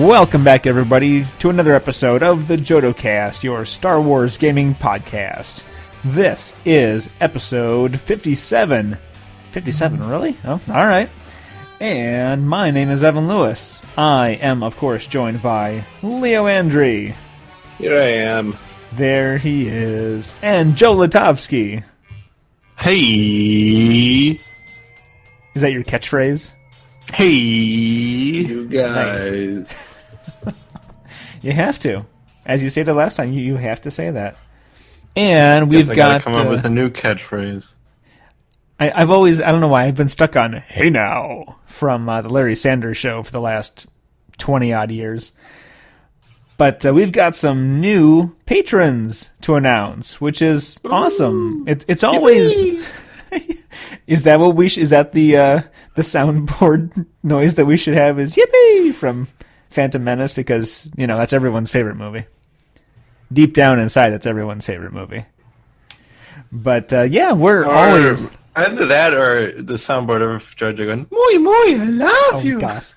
Welcome back, everybody, to another episode of the Jodo Cast, your Star Wars gaming podcast. This is episode 57. 57, really? Oh, alright. And my name is Evan Lewis. I am, of course, joined by Leo Andri. Here I am. There he is. And Joe Latovsky. Hey! Is that your catchphrase? Hey! You guys. Nice. You have to. As you stated last time, you have to say that. And we've got... come up with a new catchphrase. I don't know why, I've been stuck on "Hey Now" from the Larry Sanders Show for the last 20-odd years. But we've got some new patrons to announce, which is awesome. It's always... Is that what is that the soundboard noise that we should have is yippee from Phantom Menace? Because, you know, that's everyone's favorite movie. Deep down inside, that's everyone's favorite movie. But, yeah, we're always... Either that or the soundboard of Georgia going, Muy, muy, I love you. Gosh.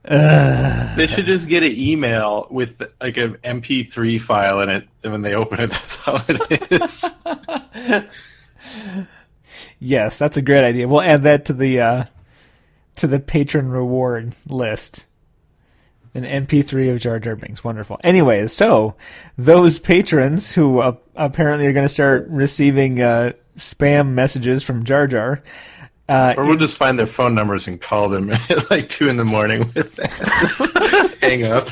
They should just get an email with like an MP3 file in it, and when they open it, that's how it is. Yes, that's a great idea. We'll add that to the patron reward list. An MP3 of Jar Jar Binks. Wonderful. Anyways, so those patrons who apparently are going to start receiving spam messages from Jar Jar. Or we'll just find their phone numbers and call them at like 2 in the morning with that. Hang up.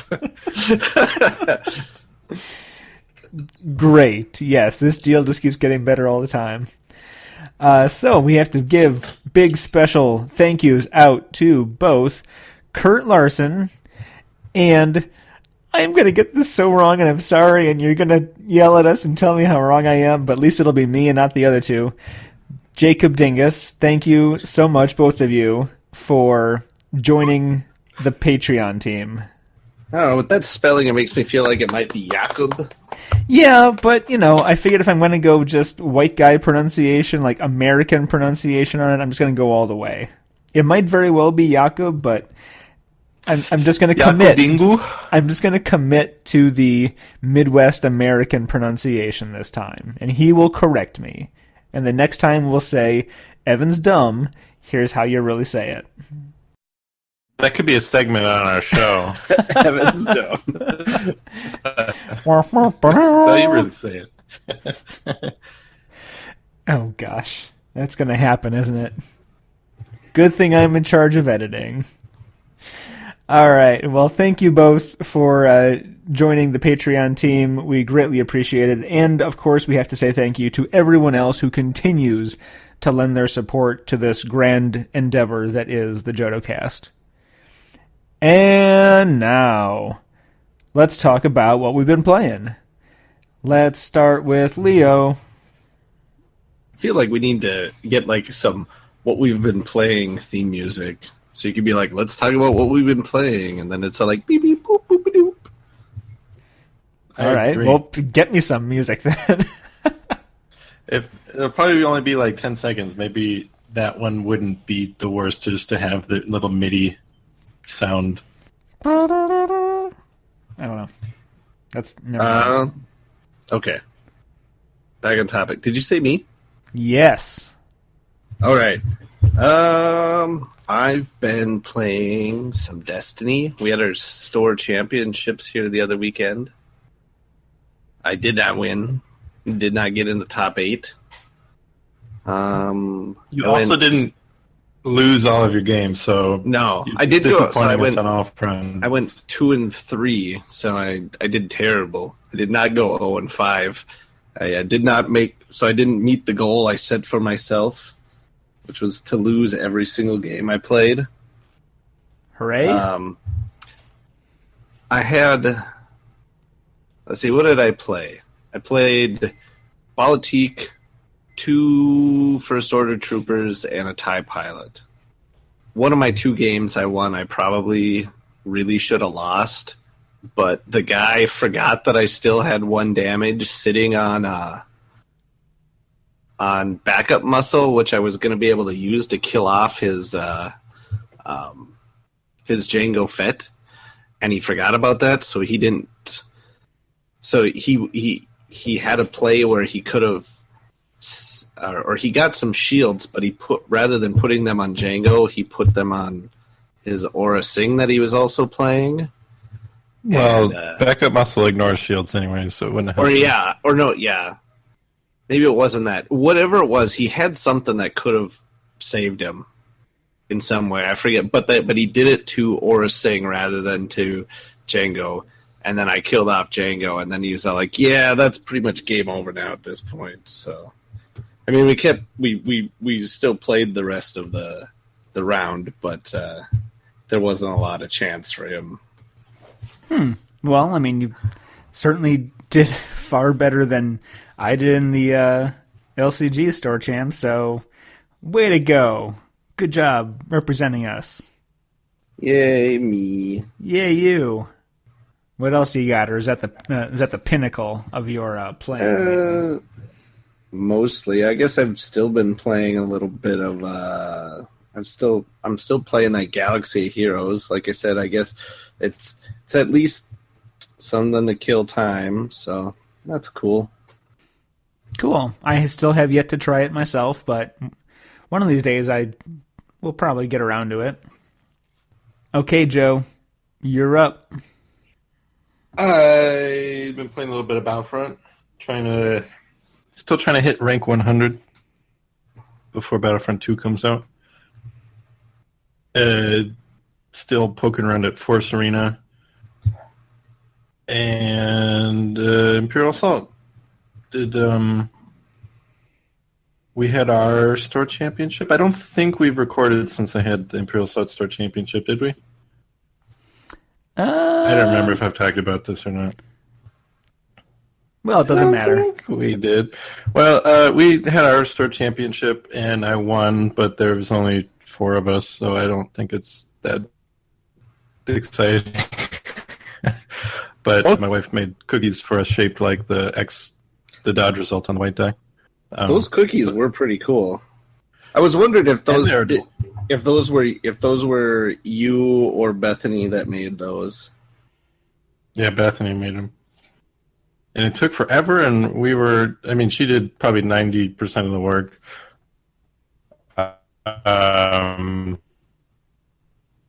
Great. Yes, this deal just keeps getting better all the time. So we have to give big special thank yous out to both Kurt Larson and I'm going to get this so wrong and I'm sorry and you're going to yell at us and tell me how wrong I am, but at least it'll be me and not the other two. Jacob Dingus, thank you so much, both of you, for joining the Patreon team. I don't know, with that spelling, it makes me feel like it might be Jakob. Yeah, but, you know, I figured if I'm going to go just white guy pronunciation, like American pronunciation on it, I'm just going to go all the way. It might very well be Jakob, but I'm just going to commit. I'm just going to commit to the Midwest American pronunciation this time, and he will correct me. And the next time we'll say, Evan's dumb, here's how you really say it. That could be a segment on our show. Evan's dumb. That's how you really say it. Oh, gosh. That's going to happen, isn't it? Good thing I'm in charge of editing. All right. Well, thank you both for joining the Patreon team. We greatly appreciate it. And, of course, we have to say thank you to everyone else who continues to lend their support to this grand endeavor that is the Jodo Cast. And now, let's talk about what we've been playing. Let's start with Leo. I feel like we need to get like some what we've been playing theme music. So you could be like, let's talk about what we've been playing. And then it's all like, beep, beep, boop, boop, doop. All right. Well, get me some music then. It'll probably only be like 10 seconds. Maybe that one wouldn't be the worst just to have the little MIDI sound. I don't know. That's never mind. Okay. Back on topic. Did you say me? Yes. All right. I've been playing some Destiny. We had our store championships here the other weekend. I did not win. Did not get in the top 8. You also didn't lose all of your games, so no, I did go. So I went 2-3, so I did terrible. I did not go 0-5. I did not make. So I didn't meet the goal I set for myself, which was to lose every single game I played. Hooray! I had... Let's see, what did I play? I played Politique, 2 First Order Troopers, and a TIE Pilot. One of my 2 games I won, I probably really should have lost, but the guy forgot that I still had 1 damage sitting on backup muscle, which I was going to be able to use to kill off his his Django Fett, and he forgot about that, so he didn't. So he had a play where he could have, or he got some shields, but he put, rather than putting them on Django, he put them on his Aura Singh that he was also playing. Well, backup muscle ignores shields anyway, so it wouldn't have. Maybe it wasn't that. Whatever it was, he had something that could have saved him in some way. I forget, but he did it to Aura Singh rather than to Django. And then I killed off Django, and then he was like, "Yeah, that's pretty much game over now at this point." So, I mean, we still played the rest of the round, but there wasn't a lot of chance for him. Well, I mean, you certainly did far better than I did in the LCG store champ, so way to go. Good job representing us. Yay, me. Yay, you. What else you got, or is that the pinnacle of your playing? Mostly. I guess I've still been playing a little bit of... I'm still playing that Galaxy of Heroes. Like I said, I guess it's at least something to kill time, so that's cool. Cool. I still have yet to try it myself, but one of these days I will probably get around to it. Okay, Joe, you're up. I've been playing a little bit of Battlefront, still trying to hit rank 100 before Battlefront 2 comes out. Still poking around at Force Arena and Imperial Assault. We had our store championship. I don't think we've recorded since I had the Imperial Assault store championship, did we? I don't remember if I've talked about this or not. Well, it doesn't matter. I think we did. Well, we had our store championship, and I won, but there was only 4 of us, so I don't think it's that exciting. But my wife made cookies for us shaped like the Dodge result on the white die. Those cookies were pretty cool. I was wondering if those were you or Bethany that made those. Yeah, Bethany made them. And it took forever, and she did probably 90% of the work.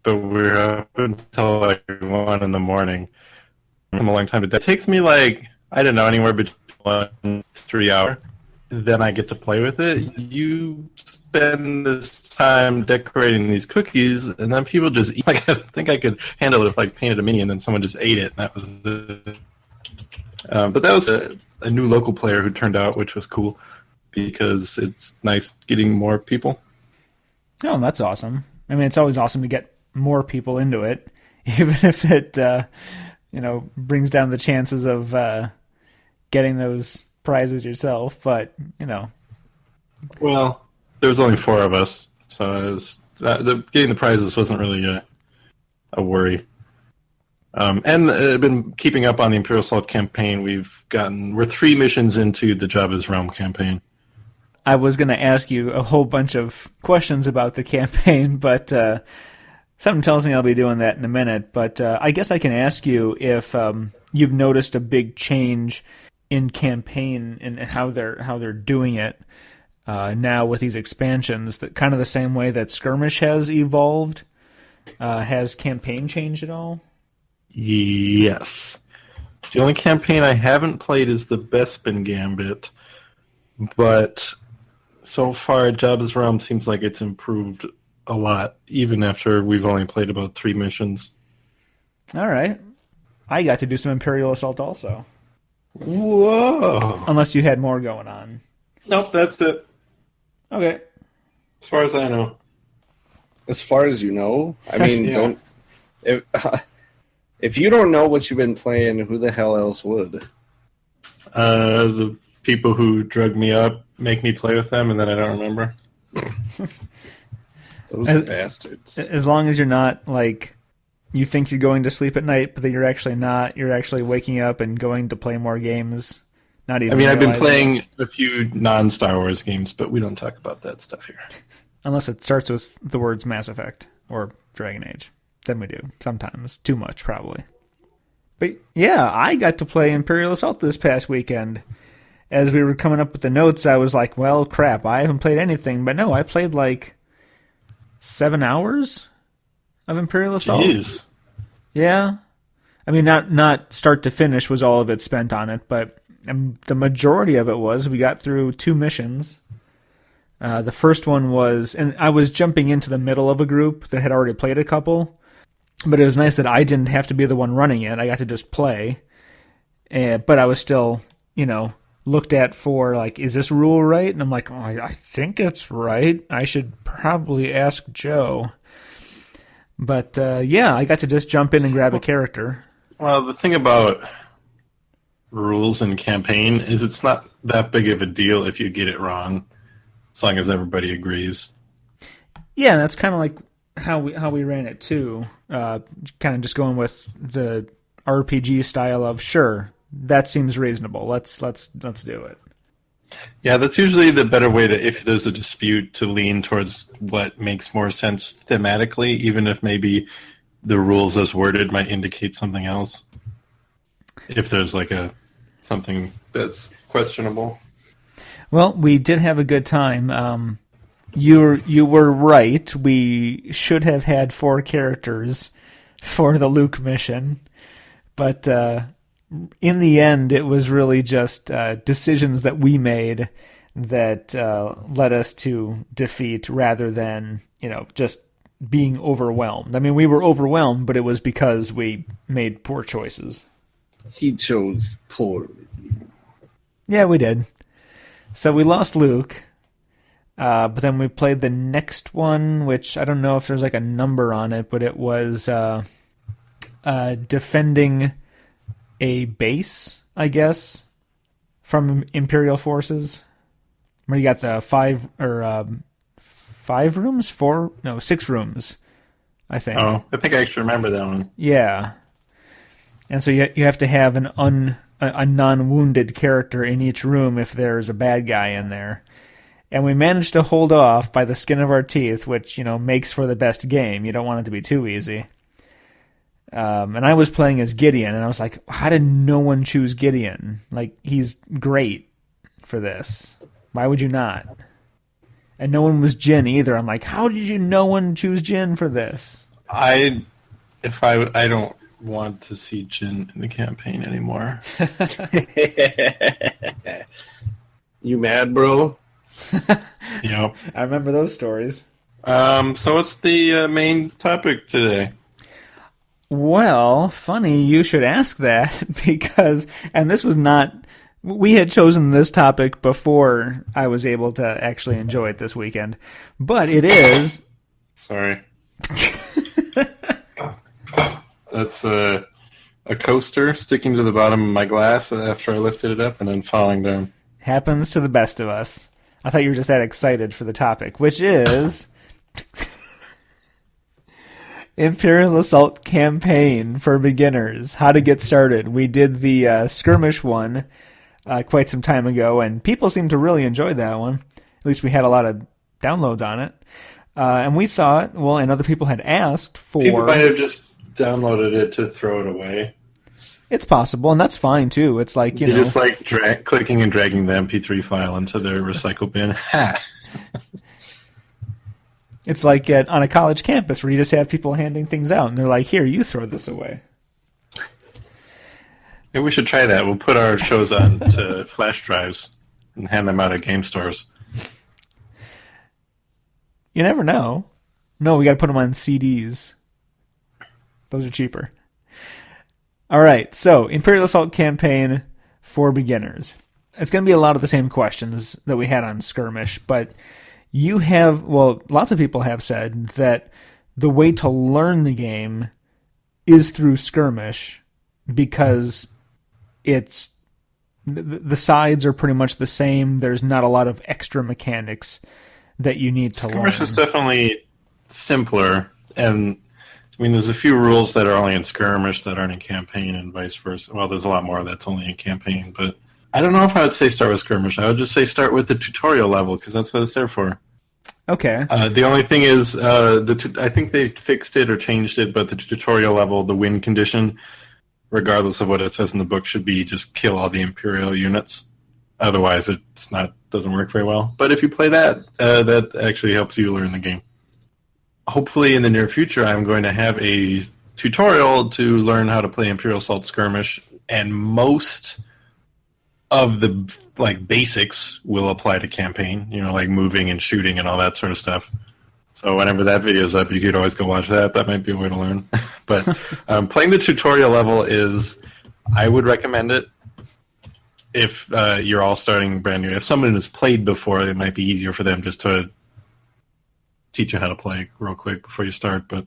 But we were up until like 1 in the morning. A long time to do. It takes me anywhere between 1 and 3 hours. Then I get to play with it. You spend this time decorating these cookies, and then people just eat. I think I could handle it if I painted a mini and then someone just ate it. And that was it. But that was a new local player who turned out, which was cool because it's nice getting more people. Oh, that's awesome. I mean, it's always awesome to get more people into it, even if it brings down the chances of getting those prizes yourself. But well, there was only 4 of us, so getting the prizes wasn't really a worry. And I've been keeping up on the Imperial Assault campaign. We're 3 missions into the Jabba's Realm campaign. I was going to ask you a whole bunch of questions about the campaign, but something tells me I'll be doing that in a minute. But I guess I can ask you if you've noticed a big change in campaign and how they're doing it now with these expansions. That kind of the same way that skirmish has evolved. Has campaign changed at all? Yes. The only campaign I haven't played is the Bespin Gambit, but so far Jabba's Realm seems like it's improved a lot, even after we've only played about 3 missions. All right. I got to do some Imperial Assault also. Whoa! Unless you had more going on. Nope, that's it. Okay. As far as I know. As far as you know? I mean, Yeah. If you don't know what you've been playing, who the hell else would? The people who drug me up make me play with them, and then I don't remember. Those bastards. As long as you're not, you think you're going to sleep at night, but then you're actually not. You're actually waking up and going to play more games. Not even. I've been playing a few non-Star Wars games, but we don't talk about that stuff here. Unless it starts with the words Mass Effect or Dragon Age. than we do. Sometimes. Too much, probably. But yeah, I got to play Imperial Assault this past weekend. As we were coming up with the notes, I was like, well, crap, I haven't played anything. But no, I played like 7 hours of Imperial Assault. Jeez. Yeah. I mean, not start to finish was all of it spent on it, but the majority of it was. We got through 2 missions. The first one was, and I was jumping into the middle of a group that had already played a couple, but it was nice that I didn't have to be the one running it. I got to just play. But I was still, looked at for, like, is this rule right? And I'm like, oh, I think it's right. I should probably ask Joe. But, yeah, I got to just jump in and grab a character. Well, the thing about rules in campaign is it's not that big of a deal if you get it wrong, as long as everybody agrees. Yeah, that's kind of like how we ran it too. Kind of just going with the RPG style of, sure, that seems reasonable. Let's do it. Yeah, that's usually the better way to, if there's a dispute, to lean towards what makes more sense thematically, even if maybe the rules as worded might indicate something else. If there's like something that's questionable. Well, we did have a good time. You were right. We should have had 4 characters for the Luke mission, but in the end, it was really just decisions that we made that led us to defeat, rather than just being overwhelmed. I mean, we were overwhelmed, but it was because we made poor choices. He chose poor. Yeah, we did. So we lost Luke, but then we played the next one, which I don't know if there's like a number on it, but it was defending a base, I guess, from Imperial forces. Where you got the 5 rooms? 6 rooms, I think. Oh, I think I actually remember that one. Yeah. And so you have to have a non-wounded character in each room if there's a bad guy in there. And we managed to hold off by the skin of our teeth, which, makes for the best game. You don't want it to be too easy. And I was playing as Gideon, and I was like, how did no one choose Gideon? Like, he's great for this. Why would you not? And no one was Jin either. I'm like, how did no one choose Jin for this? I don't want to see Jin in the campaign anymore. You mad, bro? Yep. I remember those stories. So what's the main topic today? Well, funny you should ask that, because, and this was not, we had chosen this topic before I was able to actually enjoy it this weekend, but it is... Sorry. That's a coaster sticking to the bottom of my glass after I lifted it up and then falling down. Happens to the best of us. I thought you were just that excited for the topic, which is Imperial Assault campaign for beginners. How to get started. We did the skirmish one quite some time ago, and people seemed to really enjoy that one. At least we had a lot of downloads on it. And we thought, well, and other people had asked for... People might have just downloaded it to throw it away. It's possible, and that's fine, too. It's like, They just like clicking and dragging the MP3 file into their recycle bin. Ha! It's like on a college campus where you just have people handing things out, and they're like, here, you throw this away. Maybe we should try that. We'll put our shows on to flash drives and hand them out at game stores. You never know. No, we got to put them on CDs. Those are cheaper. All right, so Imperial Assault campaign for beginners. It's going to be a lot of the same questions that we had on Skirmish, but lots of people have said that the way to learn the game is through Skirmish, because the sides are pretty much the same. There's not a lot of extra mechanics that you need to learn. Skirmish is definitely simpler, and I mean, there's a few rules that are only in Skirmish that aren't in campaign, and vice versa. Well, there's a lot more that's only in campaign, but I don't know if I would say start with Skirmish. I would just say start with the tutorial level, because that's what it's there for. Okay. The only thing is, I think they fixed it or changed it, but the tutorial level, the win condition, regardless of what it says in the book, should be just kill all the Imperial units. Otherwise, doesn't work very well. But if you play that, that actually helps you learn the game. Hopefully, in the near future, I'm going to have a tutorial to learn how to play Imperial Assault skirmish, and most of the basics will apply to campaign. Like moving and shooting and all that sort of stuff. So whenever that video's up, you could always go watch that. That might be a way to learn. But playing the tutorial level I would recommend it if you're all starting brand new. If someone has played before, it might be easier for them just to teach you how to play real quick before you start. But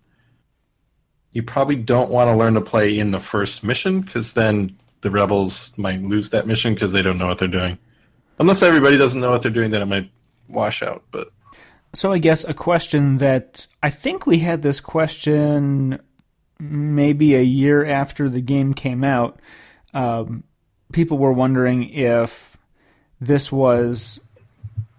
you probably don't want to learn to play in the first mission, because then the rebels might lose that mission because they don't know what they're doing. Unless everybody doesn't know what they're doing, then it might wash out. But So I guess a question that I think we had this question maybe a year after the game came out. People were wondering if this was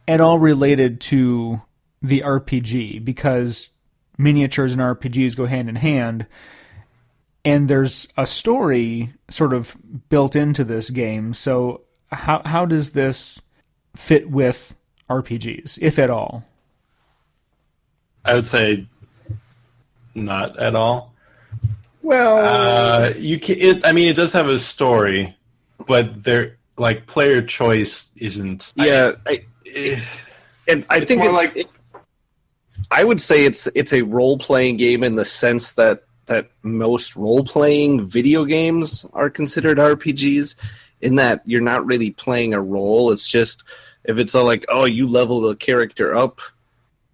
at all related to the RPG, because miniatures and RPGs go hand in hand, and there's a story sort of built into this game. So how does this fit with RPGs, if at all? I would say not at all. Well, it does have a story, but player choice isn't. yeah, I think more I would say it's a role playing game in the sense that most role playing video games are considered RPGs. In that you're not really playing a role. It's just if it's all like, oh, you level the character up.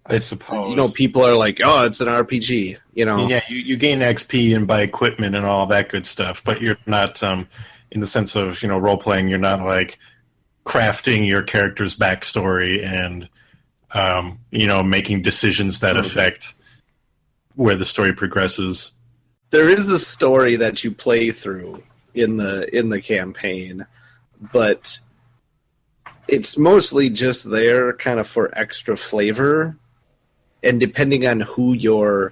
I suppose. People are like, oh, it's an RPG. Yeah, you gain XP and buy equipment and all that good stuff, but you're not in the sense of role playing. You're not like crafting your character's backstory and making decisions that affect where the story progresses. There is a story that you play through in the campaign, but it's mostly just there kind of for extra flavor. And depending on who your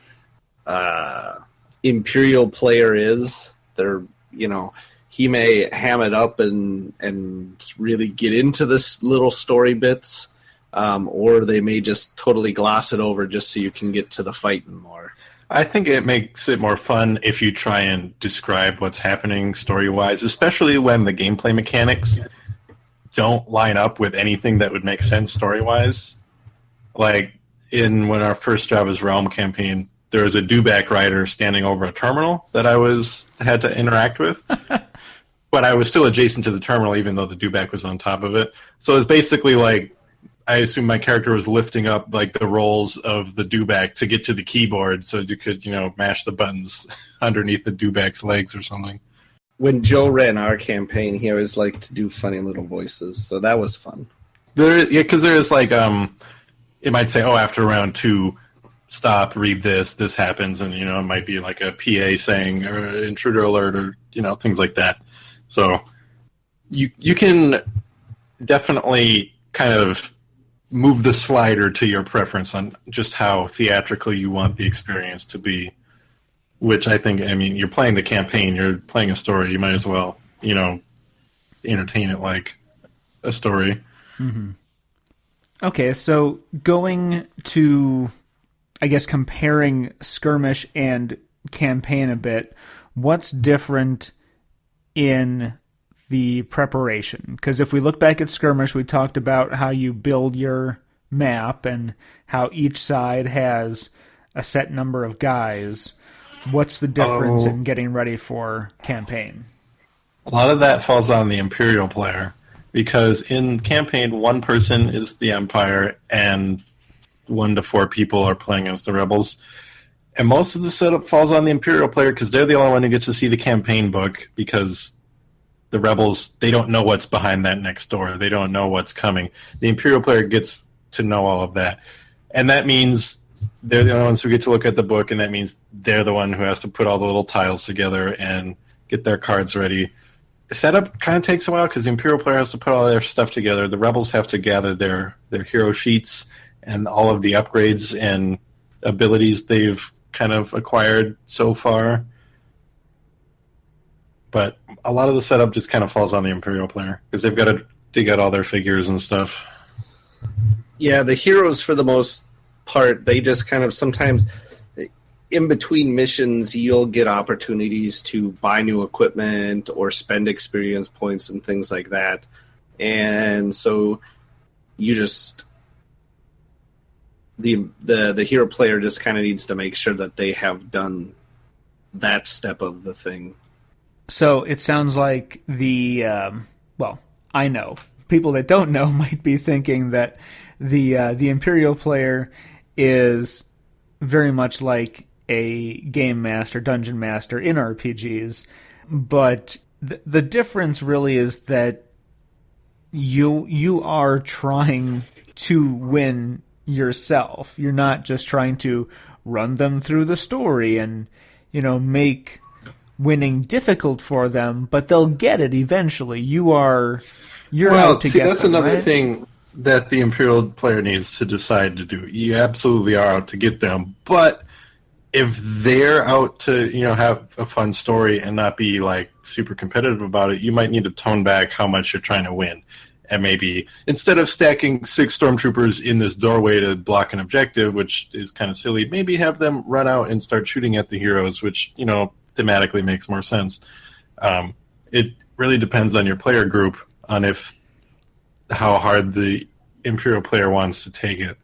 Imperial player is, he may ham it up and really get into this little story bits, or they may just totally gloss it over just so you can get to the fighting more. I think it makes it more fun if you try and describe what's happening story-wise, especially when the gameplay mechanics don't line up with anything that would make sense story-wise. Like, when our first Java's Realm campaign, there was a dewback rider standing over a terminal that I had to interact with. But I was still adjacent to the terminal, even though the dewback was on top of it. So it's basically like, I assume my character was lifting up like the rolls of the dewback to get to the keyboard, so you could, mash the buttons underneath the dewback's legs or something. When Joe ran our campaign, he always liked to do funny little voices, so that was fun. Because there's like, it might say, oh, after round 2, stop, read this happens, and it might be like a PA saying intruder alert or things like that. So you can definitely kind of move the slider to your preference on just how theatrical you want the experience to be, which I think, you're playing the campaign, you're playing a story, you might as well, entertain it like a story. Mm-hmm. Okay, so going to, I guess, comparing skirmish and campaign a bit, what's different in the preparation? Because if we look back at skirmish, we talked about how you build your map and how each side has a set number of guys. What's the difference in getting ready for campaign? A lot of that falls on the Imperial player, because in campaign, one person is the Empire and 1 to 4 people are playing as the rebels. And most of the setup falls on the Imperial player because they're the only one who gets to see the campaign book, because the rebels, they don't know what's behind that next door. They don't know what's coming. The Imperial player gets to know all of that. And that means they're the only ones who get to look at the book, and that means they're the one who has to put all the little tiles together and get their cards ready. The setup kind of takes a while because the Imperial player has to put all their stuff together. The rebels have to gather their hero sheets and all of the upgrades and abilities they've kind of acquired so far. But a lot of the setup just kind of falls on the Imperial player because they've got to dig out all their figures and stuff. Yeah, the heroes, for the most part, they just kind of sometimes, in between missions, you'll get opportunities to buy new equipment or spend experience points and things like that. And so you just, the hero player just kind of needs to make sure that they have done that step of the thing. So it sounds like I know. People that don't know might be thinking that the Imperial player is very much like a game master, dungeon master in RPGs, but the difference really is that you are trying to win yourself. You're not just trying to run them through the story and make winning difficult for them, but they'll get it eventually. You're out to get that's them, another right? thing that the Imperial player needs to decide to do. You absolutely are out to get them, but if they're out to have a fun story and not be like super competitive about it, you might need to tone back how much you're trying to win. And maybe instead of stacking 6 stormtroopers in this doorway to block an objective, which is kind of silly, maybe have them run out and start shooting at the heroes, which thematically makes more sense. It really depends on your player group on how hard the Imperial player wants to take it.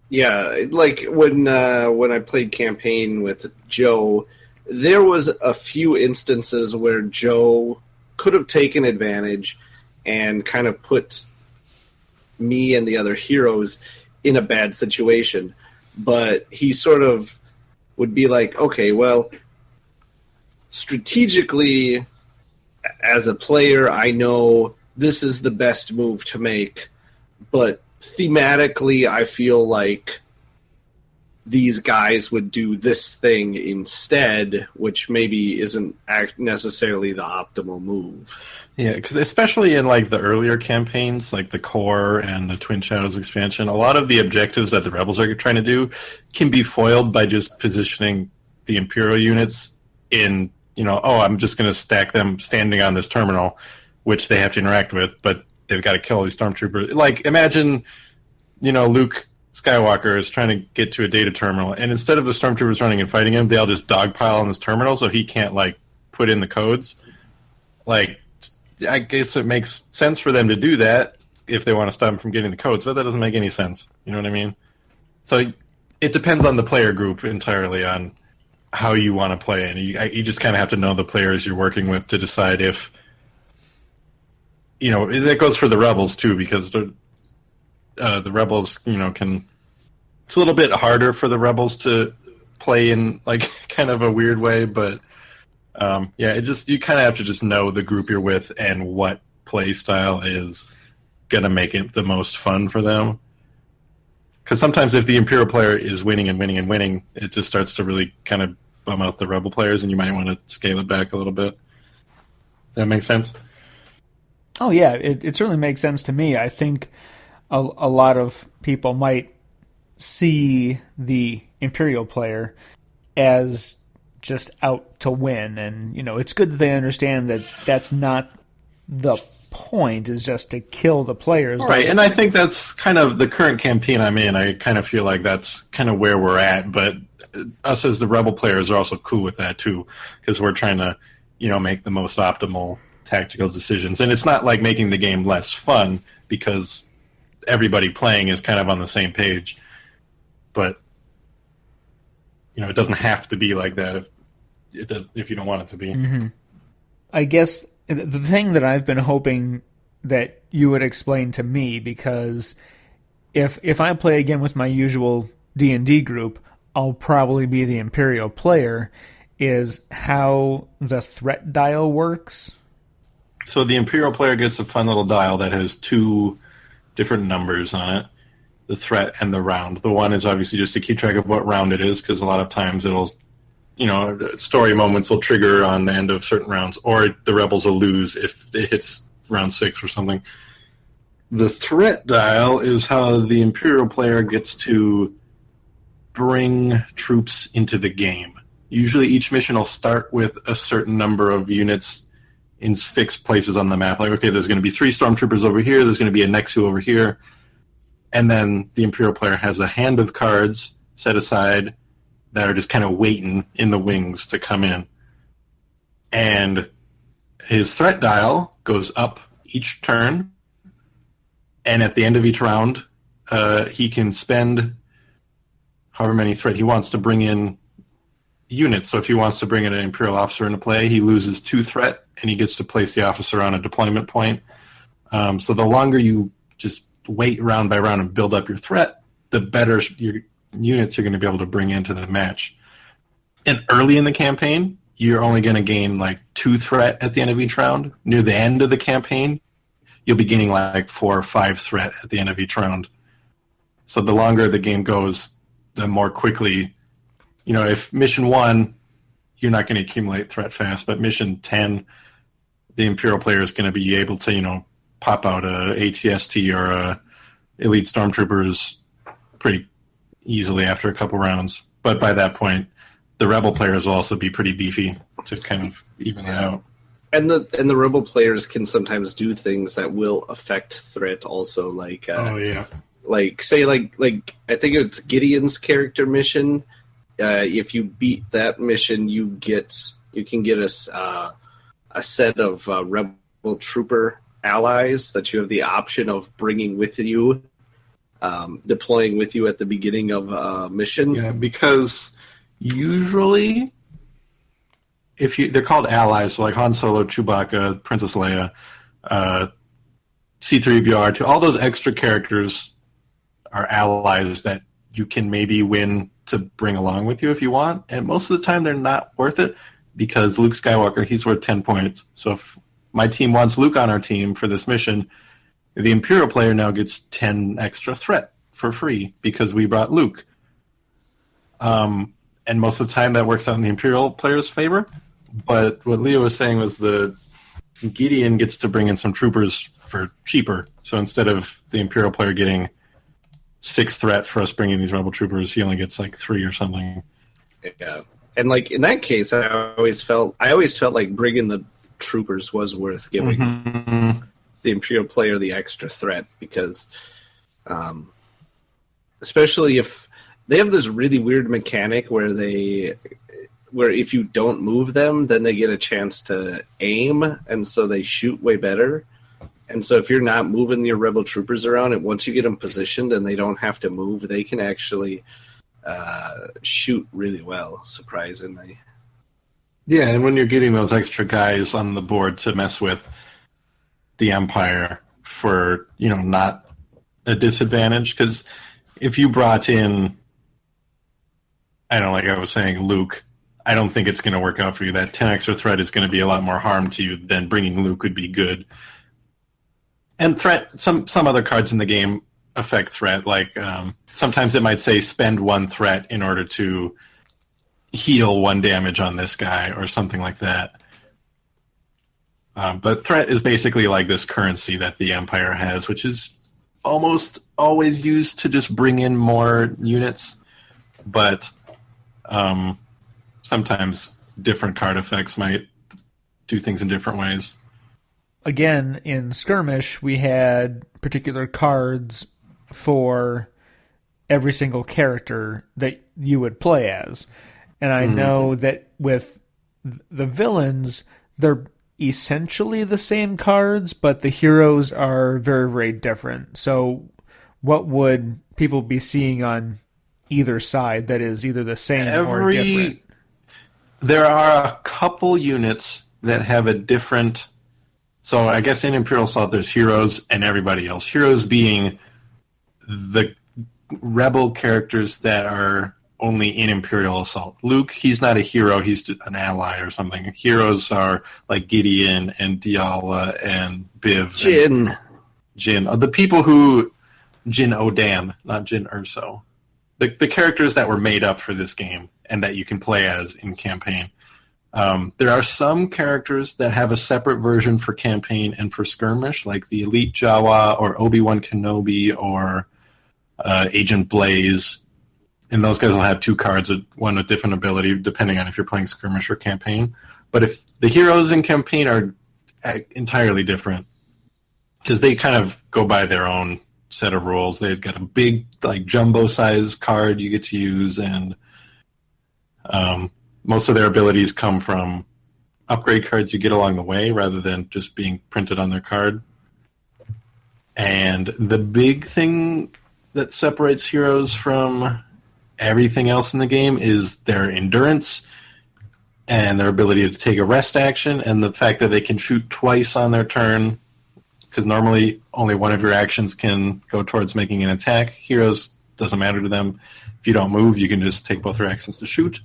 Yeah, like when I played campaign with Joe, there was a few instances where Joe could have taken advantage and kind of put me and the other heroes in a bad situation. But he sort of would be like, okay, well, strategically, as a player, I know this is the best move to make, but thematically, I feel like these guys would do this thing instead, which maybe isn't necessarily the optimal move. Yeah, because especially in like the earlier campaigns, like the Core and the Twin Shadows expansion, a lot of the objectives that the Rebels are trying to do can be foiled by just positioning the Imperial units in, I'm just going to stack them standing on this terminal, which they have to interact with, but they've got to kill these stormtroopers. Like, imagine, Luke Skywalker is trying to get to a data terminal, and instead of the stormtroopers running and fighting him, they all just dogpile on this terminal so he can't, put in the codes. I guess it makes sense for them to do that if they want to stop him from getting the codes, but that doesn't make any sense. You know what I mean? So it depends on the player group entirely on how you want to play, and you just kind of have to know the players you're working with to decide if, that goes for the Rebels too, because the Rebels, can. It's a little bit harder for the Rebels to play in kind of a weird way, but you kind of have to just know the group you're with and what play style is gonna make it the most fun for them. Because sometimes if the Imperial player is winning and winning and winning, it just starts to really kind of bum out the Rebel players, and you might want to scale it back a little bit. Does that make sense? Oh yeah, it certainly makes sense to me. I think a lot of people might see the Imperial player as just out to win, and it's good that they understand that that's not the point, is just to kill the players. Right, and I think that's kind of the current campaign I'm in. I kind of feel like that's kind of where we're at, but us as the Rebel players are also cool with that too, because we're trying to make the most optimal tactical decisions. And it's not like making the game less fun because everybody playing is kind of on the same page. But it doesn't have to be like that if you don't want it to be. Mm-hmm. I guess the thing that I've been hoping that you would explain to me, because if I play again with my usual D&D group, I'll probably be the Imperial player, is how the threat dial works. So the Imperial player gets a fun little dial that has 2 different numbers on it, the threat and the round. The one is obviously just to keep track of what round it is, because a lot of times it'll, story moments will trigger on the end of certain rounds, or the Rebels will lose if it hits round 6 or something. The threat dial is how the Imperial player gets to bring troops into the game. Usually each mission will start with a certain number of units in fixed places on the map. Like, okay, there's going to be 3 stormtroopers over here, there's going to be a Nexu over here, and then the Imperial player has a hand of cards set aside that are just kind of waiting in the wings to come in. And his threat dial goes up each turn, and at the end of each round, he can spend however many threat he wants to bring in units. So if he wants to bring in an Imperial officer into play, he loses 2 threat, and he gets to place the officer on a deployment point. So the longer you just wait round by round and build up your threat, the better your units you're going to be able to bring into the match. And early in the campaign, you're only going to gain like 2 threat at the end of each round. Near the end of the campaign, you'll be gaining like 4 or 5 threat at the end of each round. So the longer the game goes, the more quickly, if mission 1, you're not going to accumulate threat fast, but mission 10, the Imperial player is going to be able to, pop out a ATST or a Elite Stormtroopers pretty easily after a couple rounds. But by that point, the Rebel players will also be pretty beefy to kind of even that out. And the Rebel players can sometimes do things that will affect threat also, like like say like I think it's Gideon's character mission. If you beat that mission, you can get a set of Rebel trooper allies that you have the option of bringing with you, deploying with you at the beginning of a mission. Yeah, because usually, they're called allies, so like Han Solo, Chewbacca, Princess Leia, C-3PO, R2, all those extra characters are allies that you can maybe win to bring along with you if you want, and most of the time they're not worth it because Luke Skywalker, he's worth 10 points. So if my team wants Luke on our team for this mission, the Imperial player now gets 10 extra threat for free because we brought Luke. And most of the time that works out in the Imperial player's favor. But what Leo was saying was the Gideon gets to bring in some troopers for cheaper. So instead of the Imperial player getting 6 threat for us bringing these Rebel troopers, he only gets like 3 or something. Yeah, and like in that case, I always felt like bringing the troopers was worth giving the Imperial player the extra threat because, especially if they have this really weird mechanic where if you don't move them, then they get a chance to aim, and so they shoot way better. And so if you're not moving your Rebel troopers around, and once you get them positioned and they don't have to move, they can actually shoot really well, surprisingly. Yeah, and when you're getting those extra guys on the board to mess with the Empire for, not a disadvantage, because if you brought in, I don't know, like I was saying, Luke, I don't think it's going to work out for you. That 10 extra threat is going to be a lot more harm to you than bringing Luke would be good. And threat, some other cards in the game affect threat. Like sometimes it might say spend 1 threat in order to heal 1 damage on this guy or something like that. But threat is basically like this currency that the Empire has, which is almost always used to just bring in more units. But sometimes different card effects might do things in different ways. Again, in Skirmish, we had particular cards for every single character that you would play as. And I know that with the villains, they're essentially the same cards, but the heroes are very, very different. So what would people be seeing on either side that is either the same or different? There are a couple units that have a different... So I guess in Imperial Assault, there's heroes and everybody else. Heroes being the Rebel characters that are only in Imperial Assault. Luke, he's not a hero, he's an ally or something. Heroes are like Gideon and Diala and Biv. Jin. The people who... Jin Odan, not Jin Urso. The characters that were made up for this game and that you can play as in campaign. There are some characters that have a separate version for campaign and for skirmish, like the Elite Jawa or Obi-Wan Kenobi or Agent Blaze. And those guys will have 2 cards, one with different ability, depending on if you're playing skirmish or campaign. But if the heroes in campaign are entirely different, because they kind of go by their own set of rules. They've got a big, like, jumbo-size card you get to use, and most of their abilities come from upgrade cards you get along the way, rather than just being printed on their card. And the big thing that separates heroes from everything else in the game is their endurance and their ability to take a rest action, and the fact that they can shoot twice on their turn, because normally only one of your actions can go towards making an attack. Heroes, doesn't matter to them. If you don't move, you can just take both your actions to shoot.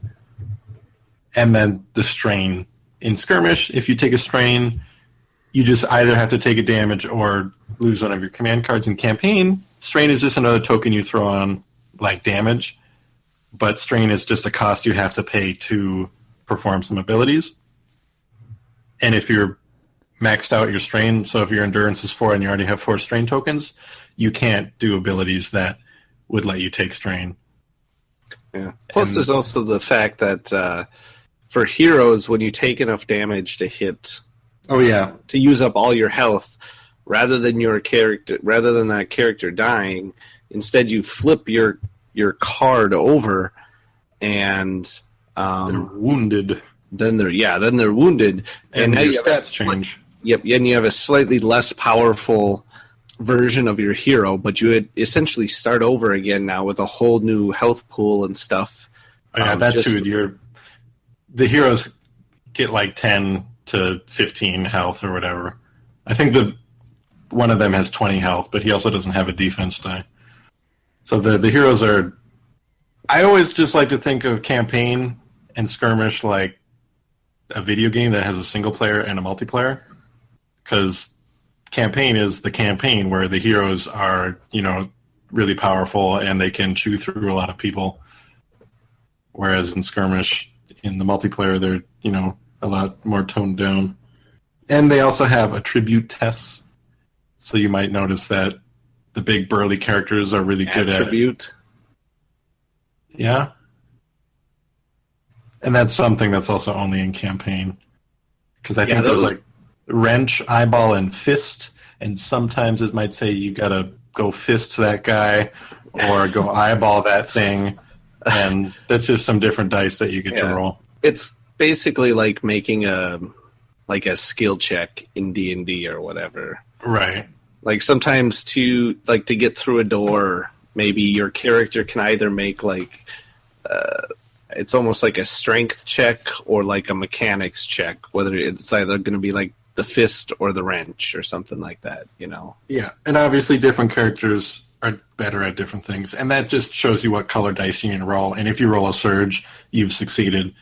And then the strain. In skirmish, if you take a strain, you just either have to take a damage or lose one of your command cards. In campaign, strain is just another token you throw on, like damage, but strain is just a cost you have to pay to perform some abilities. And if you're maxed out your strain, so if your endurance is 4 and you already have 4 strain tokens, you can't do abilities that would let you take strain. Yeah. Plus, there's also the fact that for heroes, when you take enough damage to hit, to use up all your health, rather than that character dying, instead you flip your card over, and they're wounded. Then they're wounded, and now your you have stats change. Yep, and you have a slightly less powerful version of your hero, but you would essentially start over again now with a whole new health pool and stuff. Too. The heroes get like 10 to 15 health or whatever. I think one of them has 20 health, but he also doesn't have a defense die. So the heroes are... I always just like to think of campaign and skirmish like a video game that has a single player and a multiplayer, because campaign is the campaign where the heroes are, really powerful and they can chew through a lot of people, whereas in skirmish, in the multiplayer, they're a lot more toned down. And they also have attribute tests, so you might notice that the big burly characters are really good at attribute. Yeah. And that's something that's also only in campaign. Because I think there's like wrench, eyeball, and fist. And sometimes it might say you gotta go fist that guy or go eyeball that thing. And that's just some different dice that you get to roll. It's basically like making a skill check in D&D or whatever. Right. Like sometimes to get through a door, maybe your character can either make it's almost like a strength check or like a mechanics check, whether it's either going to be like the fist or the wrench or something like that, Yeah, and obviously different characters are better at different things, and that just shows you what color dice you need to roll. And if you roll a surge, you've succeeded.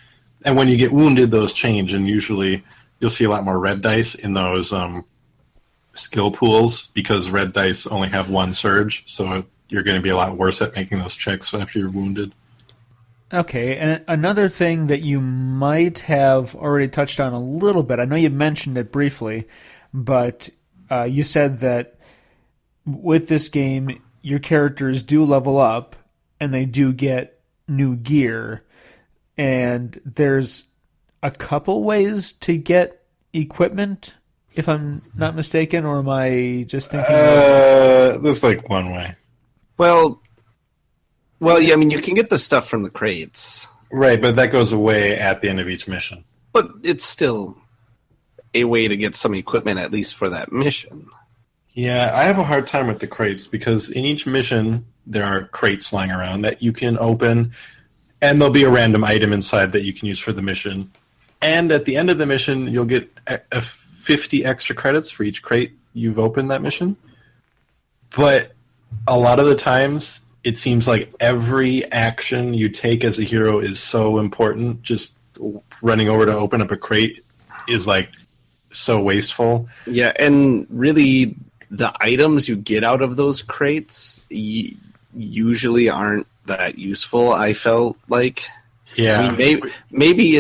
And when you get wounded, those change, and usually you'll see a lot more red dice in those skill pools, because red dice only have 1 surge, so you're going to be a lot worse at making those checks after you're wounded. Okay, and another thing that you might have already touched on a little bit, I know you mentioned it briefly, but you said that with this game, your characters do level up, and they do get new gear, and there's a couple ways to get equipment, if I'm not mistaken, or am I just thinking... There's like one way. Well, yeah, I mean, you can get the stuff from the crates. Right, but that goes away at the end of each mission. But it's still a way to get some equipment, at least for that mission. Yeah, I have a hard time with the crates, because in each mission, there are crates lying around that you can open, and there'll be a random item inside that you can use for the mission. And at the end of the mission, you'll get 50 extra credits for each crate you've opened that mission. But a lot of the times, it seems like every action you take as a hero is so important. Just running over to open up a crate is like so wasteful. Yeah, and really the items you get out of those crates usually aren't that useful, I felt like. Yeah. I mean, maybe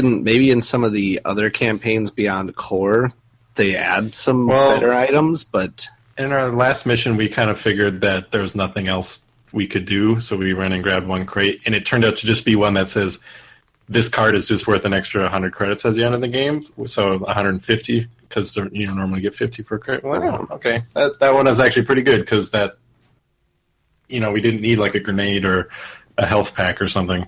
in some of the other campaigns beyond core, they add some better items, but in our last mission, we kind of figured that there was nothing else we could do, so we ran and grabbed one crate, and it turned out to just be one that says this card is just worth an extra 100 credits at the end of the game, so 150 because you normally get 50 for a crate. Well, okay, that one is actually pretty good because that we didn't need like a grenade or a health pack or something.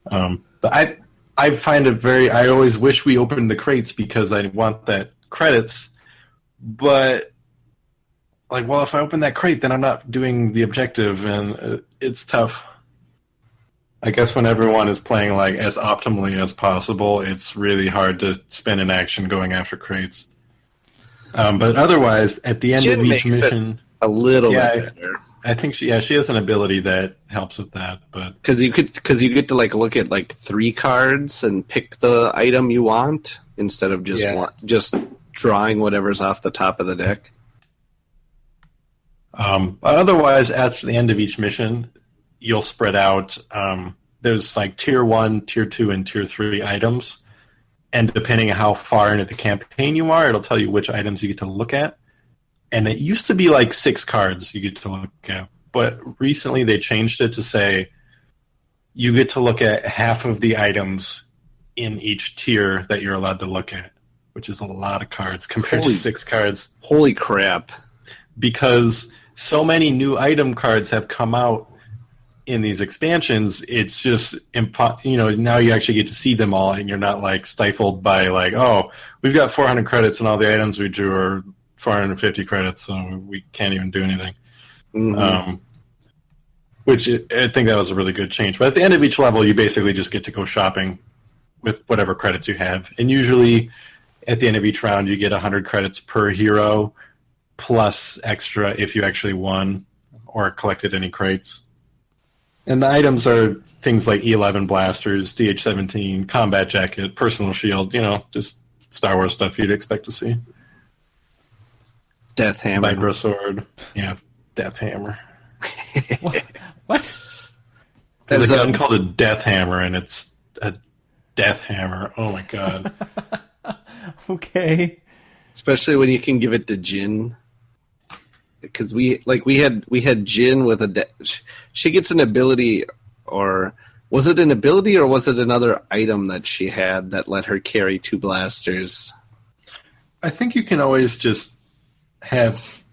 But I find it I always wish we opened the crates because I want that credits, but if I open that crate, then I'm not doing the objective, and it's tough. I guess when everyone is playing like as optimally as possible, it's really hard to spend an action going after crates. But otherwise, at the end of each mission, a little bit better. I think she has an ability that helps with that, but because you get to look at 3 cards and pick the item you want instead of just drawing whatever's off the top of the deck. But otherwise, at the end of each mission, you'll spread out. There's tier 1, tier 2, and tier 3 items. And depending on how far into the campaign you are, it'll tell you which items you get to look at. And it used to be 6 cards you get to look at. But recently they changed it to say you get to look at half of the items in each tier that you're allowed to look at, which is a lot of cards compared to 6 cards. Holy crap. Because so many new item cards have come out in these expansions, it's just now you actually get to see them all, and you're not stifled by we've got 400 credits and all the items we drew are 450 credits, so we can't even do anything. Mm-hmm. I think that was a really good change. But at the end of each level, you basically just get to go shopping with whatever credits you have, and usually at the end of each round, you get 100 credits per hero, plus extra if you actually won or collected any crates. And the items are things like E11 blasters, DH-17, combat jacket, personal shield, just Star Wars stuff you'd expect to see. Death hammer. Vibro sword. Yeah, death hammer. What? There's a gun called a death hammer, and it's a death hammer. Oh my god. Okay. Especially when you can give it to Jin. Because we had Jin with she gets an ability, or was it an ability or was it another item that she had that let her carry 2 blasters? I think you can always just have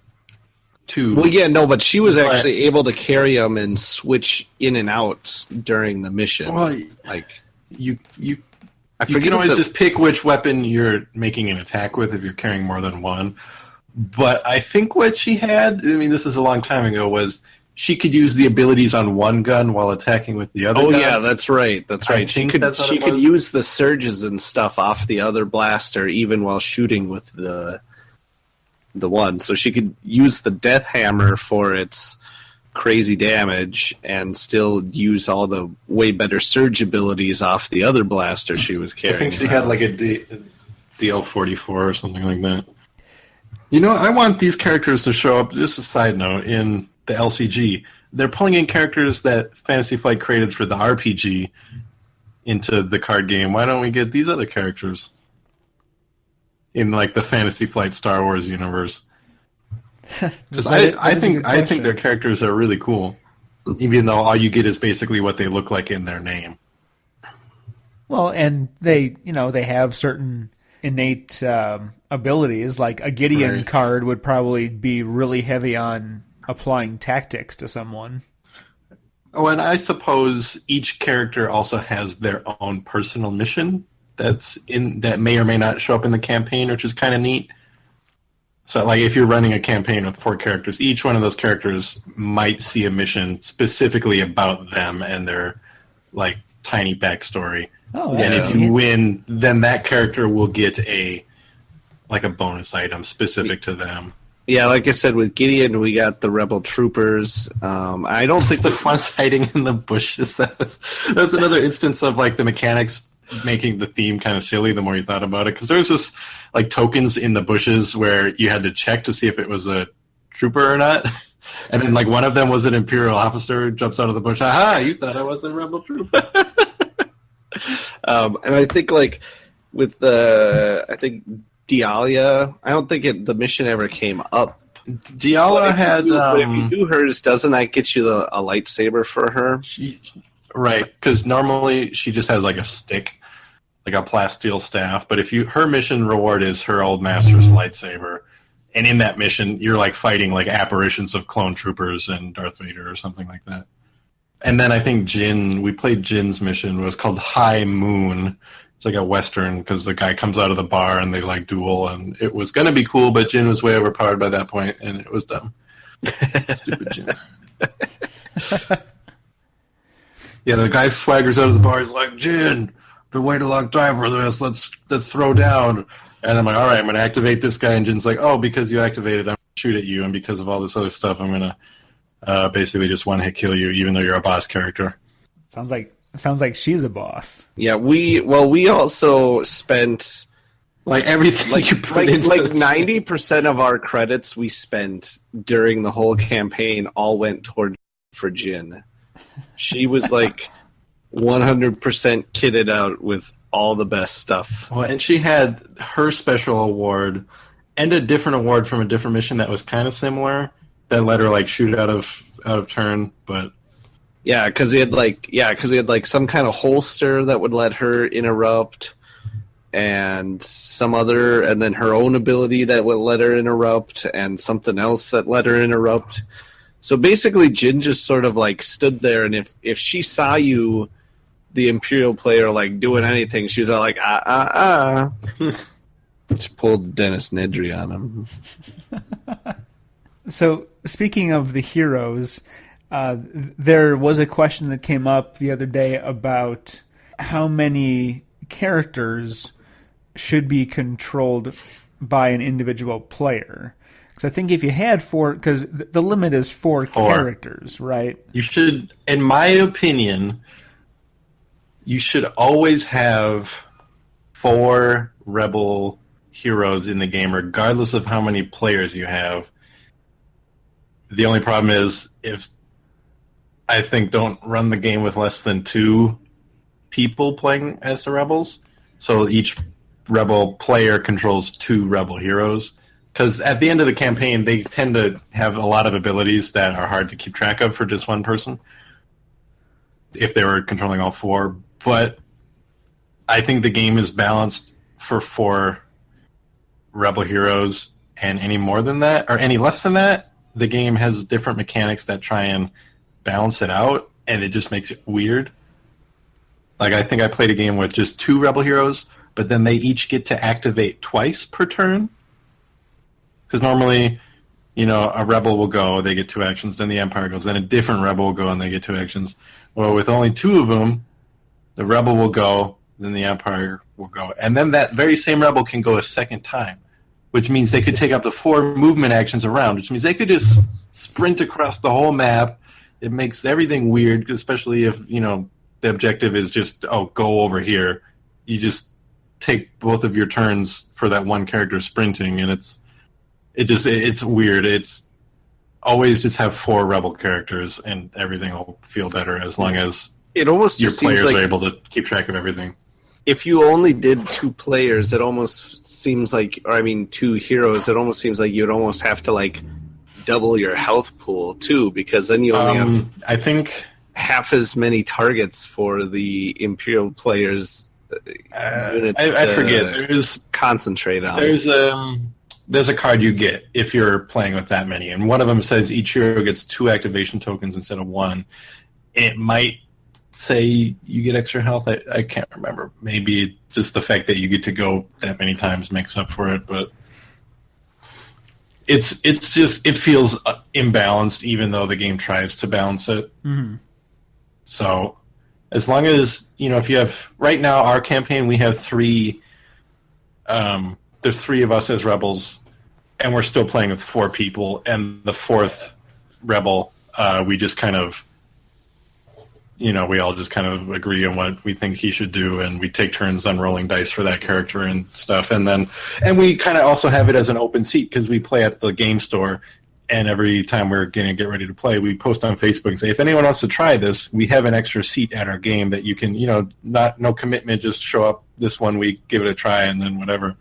2. Well, yeah, no, but she was actually able to carry them and switch in and out during the mission. Well, you can always just pick which weapon you're making an attack with if you're carrying more than one. But I think what she had, this is a long time ago, was she could use the abilities on one gun while attacking with the other gun. Oh, yeah, that's right. That's right. She could use the surges and stuff off the other blaster even while shooting with the one. So she could use the death hammer for its crazy damage and still use all the way better surge abilities off the other blaster she was carrying. I think she had a DL-44 or something like that. I want these characters to show up, just a side note, in the LCG. They're pulling in characters that Fantasy Flight created for the RPG into the card game. Why don't we get these other characters in the Fantasy Flight Star Wars universe? Because I think their characters are really cool, even though all you get is basically what they look like in their name. Well, and they have certain innate abilities. Like a Gideon card would probably be really heavy on applying tactics to someone. Oh, and I suppose each character also has their own personal mission that may or may not show up in the campaign, which is kind of neat. So, if you're running a campaign with 4 characters, each one of those characters might see a mission specifically about them and their tiny backstory. Oh, and if you win, then that character will get a bonus item specific to them. Yeah, like I said, with Gideon, we got the Rebel Troopers. I don't think the ones hiding in the bushes. That's another instance of the mechanics making the theme kind of silly the more you thought about it. Because there's this tokens in the bushes where you had to check to see if it was a trooper or not. And then one of them was an Imperial officer who jumps out of the bush. Aha! You thought I was a Rebel trooper. And I think like with the, I think Dialia, I don't think the mission ever came up. Diala had But if you do hers, doesn't that get you a lightsaber for her? right, because normally she just has like a stick, like a plasteel staff. But if her mission reward is her old master's lightsaber, and in that mission you're like fighting like apparitions of clone troopers and Darth Vader or something like that. And then I think we played Jin's mission. It was called High Moon. It's like a Western because the guy comes out of the bar and they like duel, and it was going to be cool, but Jin was way overpowered by that point, and it was dumb. Stupid Jin. Yeah, the guy swaggers out of the bar. He's like, Jin, the way to lock time for this. Let's throw down. And I'm like, all right, I'm going to activate this guy. And Jin's like, oh, because you activated, I'm going to shoot at you, and because of all this other stuff, I'm going to basically just one-hit kill you, even though you're a boss character. Sounds like she's a boss. Yeah, we also spent like everything like you put into like 90% of our credits we spent during the whole campaign all went for Jin. She was like 100% kitted out with all the best stuff. Well, and she had her special award and a different award from a different mission that was kind of similar that let her like shoot out of turn, but yeah, because we had like some kind of holster that would let her interrupt, and and then her own ability that would let her interrupt, and something else that let her interrupt. So basically, Jin just sort of like stood there, and if she saw you, the Imperial player, like doing anything, she was all like She pulled Dennis Nedry on him. So speaking of the heroes. There was a question that came up the other day about how many characters should be controlled by an individual player. Because I think if you had four, because the limit is four characters, right? You should, in my opinion, you should always have 4 rebel heroes in the game, regardless of how many players you have. The only problem is I think don't run the game with less than 2 people playing as the rebels. So each rebel player controls 2 rebel heroes. Because at the end of the campaign, they tend to have a lot of abilities that are hard to keep track of for just one person. If they were controlling all 4. But I think the game is balanced for 4 rebel heroes. And any more than that, or any less than that, the game has different mechanics that try and balance it out, and it just makes it weird. Like, I think I played a game with just 2 rebel heroes, but then they each get to activate twice per turn. Because normally, a rebel will go, they get 2 actions, then the Empire goes, then a different rebel will go, and they get 2 actions. Well, with only 2 of them, the rebel will go, then the Empire will go. And then that very same rebel can go a second time, which means they could take up to 4 movement actions around, which means they could just sprint across the whole map. It makes everything weird, especially if, the objective is just, go over here. You just take both of your turns for that one character sprinting, and it's weird. It's always just have 4 rebel characters, and everything will feel better as long as it almost your just seems players like are able to keep track of everything. If you only did 2 players, it almost seems like, 2 heroes, it almost seems like you'd almost have to like double your health pool too, because then you only have, I think, half as many targets for the Imperial players. Units I forget. There's concentrate on. There's a card you get if you're playing with that many, and one of them says each hero gets 2 activation tokens instead of 1. It might say you get extra health. I can't remember. Maybe just the fact that you get to go that many times makes up for it, but it's just, it feels imbalanced, even though the game tries to balance it. Mm-hmm. So as long as, if you have, right now our campaign, we have 3, there's 3 of us as rebels, and we're still playing with 4 people, and the 4th rebel, we just kind of, we all just kind of agree on what we think he should do, and we take turns on rolling dice for that character and stuff. And we kind of also have it as an open seat because we play at the game store, And every time we're going to get ready to play, we post on Facebook and say, if anyone wants to try this, we have an extra seat at our game that you can, no commitment, just show up this one week, give it a try, and then whatever.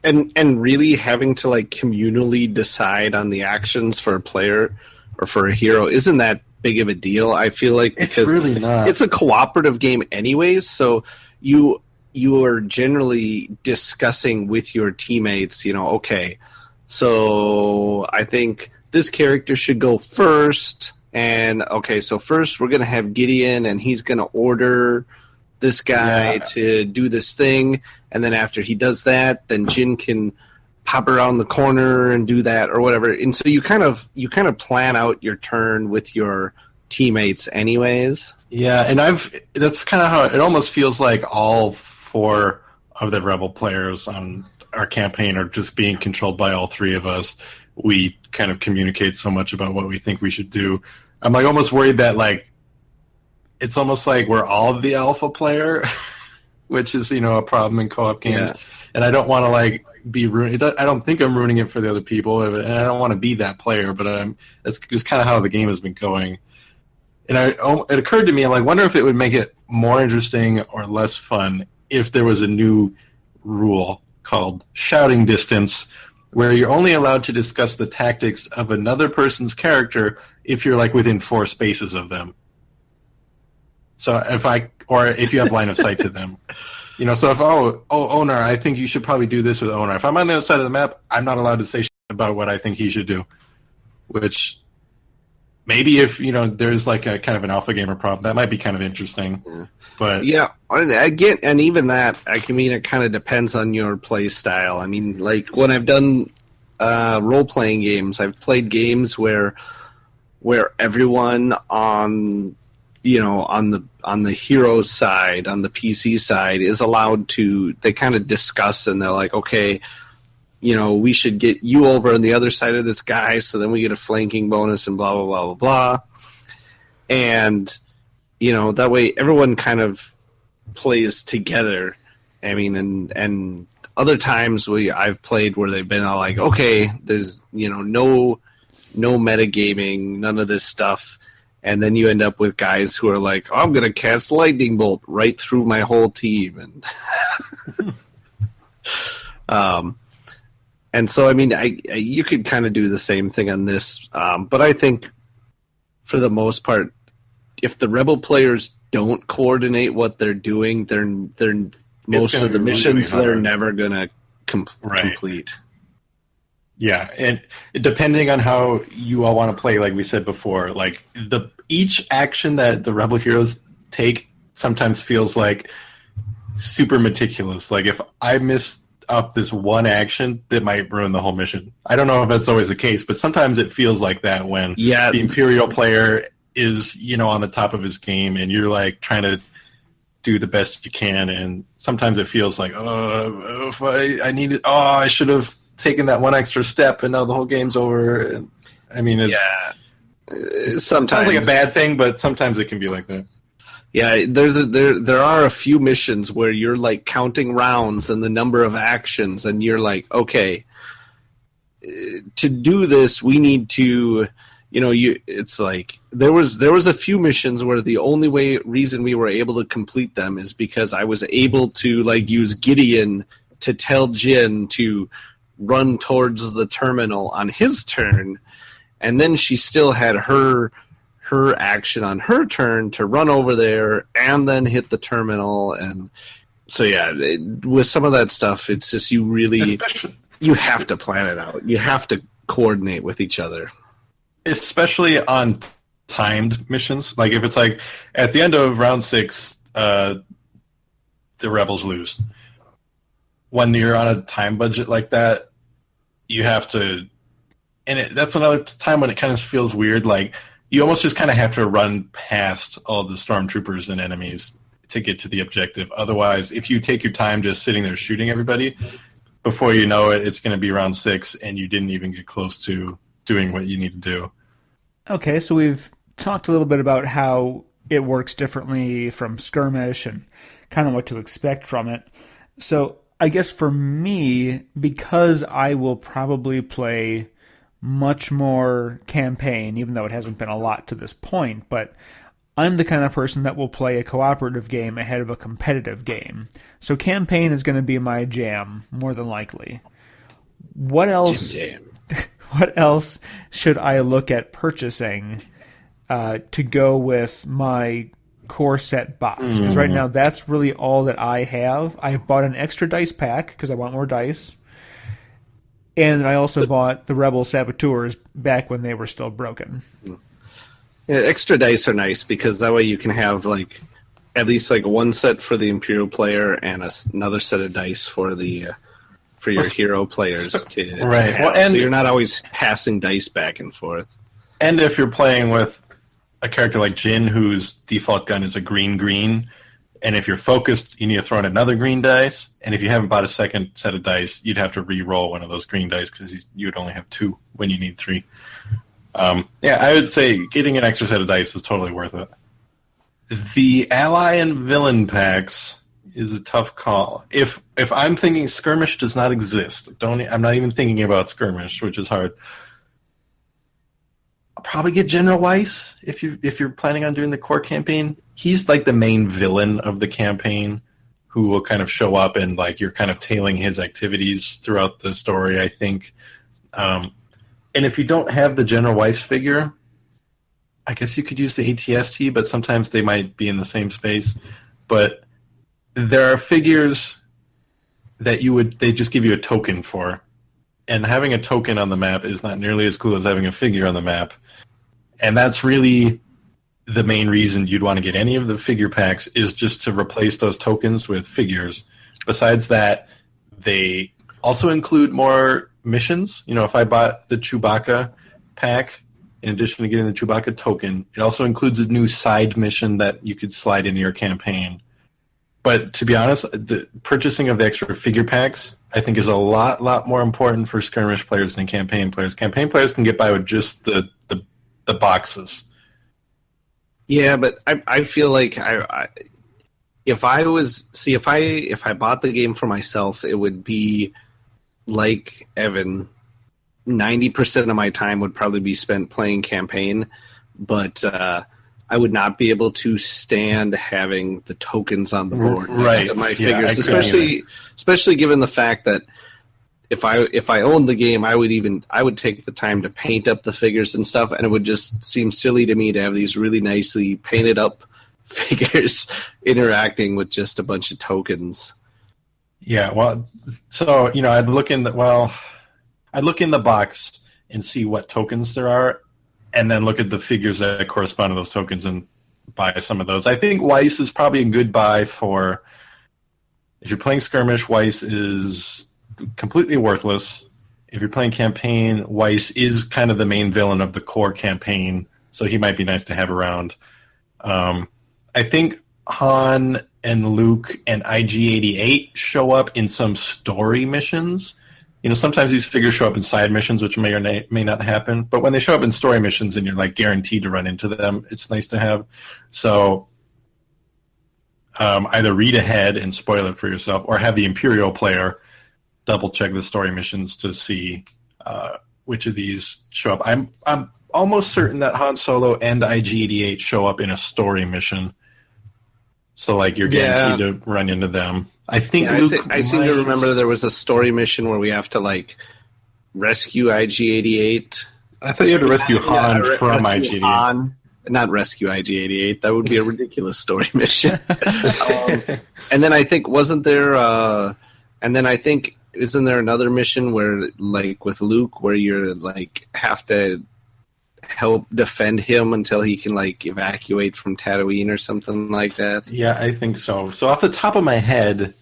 And really having to like communally decide on the actions for a player or for a hero isn't that big of a deal, I feel like, because it's really not. It's a cooperative game anyways, so you are generally discussing with your teammates, okay, so I think this character should go first, and okay, so first we're going to have Gideon, and he's going to order this guy to do this thing, and then after he does that, then Jin can pop around the corner and do that or whatever. And so you kind of plan out your turn with your teammates anyways. Yeah, and that's kind of how it almost feels like all 4 of the Rebel players on our campaign are just being controlled by all 3 of us. We kind of communicate so much about what we think we should do. I'm like almost worried that like it's almost like we're all the alpha player, which is, a problem in co-op games. Yeah. And I don't want to like be ruining. I don't think I'm ruining it for the other people, and I don't want to be that player. But that's just kind of how the game has been going. And it occurred to me, I'm like, wonder if it would make it more interesting or less fun if there was a new rule called shouting distance, where you're only allowed to discuss the tactics of another person's character if you're like within 4 spaces of them. So if you have line of sight to them, so if owner, I think you should probably do this with owner. If I'm on the other side of the map, I'm not allowed to say shit about what I think he should do. Which maybe if there's like a kind of an alpha gamer problem, that might be kind of interesting. Yeah. But yeah, again, and even that, I mean, it kind of depends on your play style. I mean, like when I've done role playing games, I've played games where everyone on the hero's side, on the PC side, is allowed to, they kind of discuss and they're like, okay, we should get you over on the other side of this guy, so then we get a flanking bonus and blah, blah, blah, blah, blah. And, that way everyone kind of plays together. I mean, and other times I've played where they've been all like, okay, there's, no metagaming, none of this stuff. And then you end up with guys who are like, oh, I'm going to cast lightning bolt right through my whole team. And and so, I mean, you could kind of do the same thing on this. But I think for the most part, if the Rebel players don't coordinate what they're doing, they're most of the missions really they're never going to complete. Yeah, and depending on how you all want to play, like we said before, like each action that the Rebel heroes take sometimes feels like super meticulous. Like if I miss up this one action, that might ruin the whole mission. I don't know if that's always the case, but sometimes it feels like that when the Imperial player is, on the top of his game, and you're like trying to do the best you can, and sometimes it feels like, if I should have taken that one extra step, and now the whole game's over. I mean, it sounds like a bad thing, but sometimes it can be like that. Yeah, there are a few missions where you're like counting rounds and the number of actions, and you're like, okay, to do this, we need to, it's like there was a few missions where the only reason we were able to complete them is because I was able to like use Gideon to tell Jin to run towards the terminal on his turn, and then she still had her action on her turn to run over there and then hit the terminal. And so with some of that stuff, it's just you have to plan it out. You have to coordinate with each other, especially on timed missions. Like if it's like at the end of round 6, the Rebels lose. When you're on a time budget like that, you have to, and that's another time when it kind of feels weird. Like you almost just kind of have to run past all the stormtroopers and enemies to get to the objective. Otherwise, if you take your time just sitting there shooting everybody, before you know it, it's going to be round 6, and you didn't even get close to doing what you need to do. Okay, so we've talked a little bit about how it works differently from skirmish and kind of what to expect from it. So I guess for me, because I will probably play much more campaign, even though it hasn't been a lot to this point, but I'm the kind of person that will play a cooperative game ahead of a competitive game. So campaign is going to be my jam, more than likely. What else? Jam. What else should I look at purchasing to go with my core set box? Because right now that's really all that I have. I bought an extra dice pack because I want more dice. And I also bought the Rebel Saboteurs back when they were still broken. Yeah, extra dice are nice because that way you can have like at least like one set for the Imperial player and another set of dice for the for your hero players to have. Well, and so you're not always passing dice back and forth. And if you're playing with a character like Jin, whose default gun is a green, and if you're focused, you need to throw in another green dice. And if you haven't bought a second set of dice, you'd have to re-roll one of those green dice because you would only have 2 when you need 3. Yeah, I would say getting an extra set of dice is totally worth it. The ally and villain packs is a tough call. If I'm thinking skirmish does not exist, I'm not even thinking about skirmish, which is hard. I'll probably get General Weiss if you're planning on doing the core campaign. He's like the main villain of the campaign who will kind of show up and like you're kind of tailing his activities throughout the story, I think. And if you don't have the General Weiss figure, I guess you could use the ATST, but sometimes they might be in the same space. But there are figures that they just give you a token for. And having a token on the map is not nearly as cool as having a figure on the map. And that's really the main reason you'd want to get any of the figure packs is just to replace those tokens with figures. Besides that, they also include more missions. You know, if I bought the Chewbacca pack, in addition to getting the Chewbacca token, it also includes a new side mission that you could slide into your campaign. But to be honest, the purchasing of the extra figure packs, I think, is a lot more important for skirmish players than campaign players. Campaign players can get by with just the boxes. Yeah, but I feel like if I bought the game for myself, it would be like Evan. 90% of my time would probably be spent playing campaign, but I would not be able to stand having the tokens on the board next to my figures, especially given the fact that if I owned the game, I would take the time to paint up the figures and stuff, and it would just seem silly to me to have these really nicely painted up figures interacting with just a bunch of tokens. Yeah, well, so I'd look in the box and see what tokens there are, and then look at the figures that correspond to those tokens and buy some of those. I think Weiss is probably a good buy for if you're playing skirmish. Weiss is completely worthless. If you're playing campaign, Weiss is kind of the main villain of the core campaign, so he might be nice to have around. I think Han and Luke and IG-88 show up in some story missions. Sometimes these figures show up in side missions, which may or may not happen. But when they show up in story missions and you're like guaranteed to run into them, it's nice to have. So either read ahead and spoil it for yourself, or have the Imperial player double check the story missions to see which of these show up. I'm almost certain that Han Solo and IG-88 show up in a story mission. So, like, you're guaranteed to run into them. I think Luke I seem to remember there was a story mission where we have to, like, rescue IG-88. I thought you had to rescue Han from IG-88. Han, not rescue IG-88. That would be a ridiculous story mission. And then I think, isn't there another mission where, like, with Luke, where you're, like, have to help defend him until he can like evacuate from Tatooine or something like that? Yeah, I think so. So off the top of my head,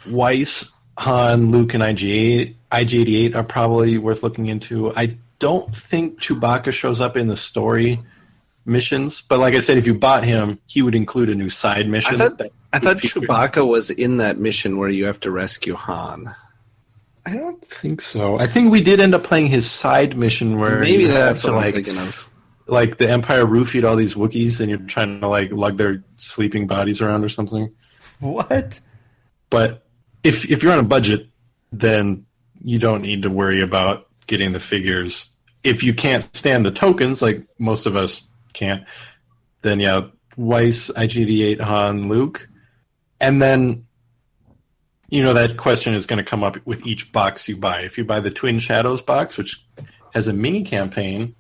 Weiss, Han, Luke, and IG-88 are probably worth looking into. I don't think Chewbacca shows up in the story missions, but like I said, if you bought him, he would include a new side mission. I thought Chewbacca was in that mission where you have to rescue Han. I don't think so. I think we did end up playing his side mission where maybe that's what I'm thinking of. Like the Empire roofied all these Wookiees, and you're trying to like lug their sleeping bodies around or something. What? But if you're on a budget, then you don't need to worry about getting the figures. If you can't stand the tokens, like most of us can't, then yeah, Weiss, IG-88, Han, Luke. And then, that question is going to come up with each box you buy. If you buy the Twin Shadows box, which has a mini campaign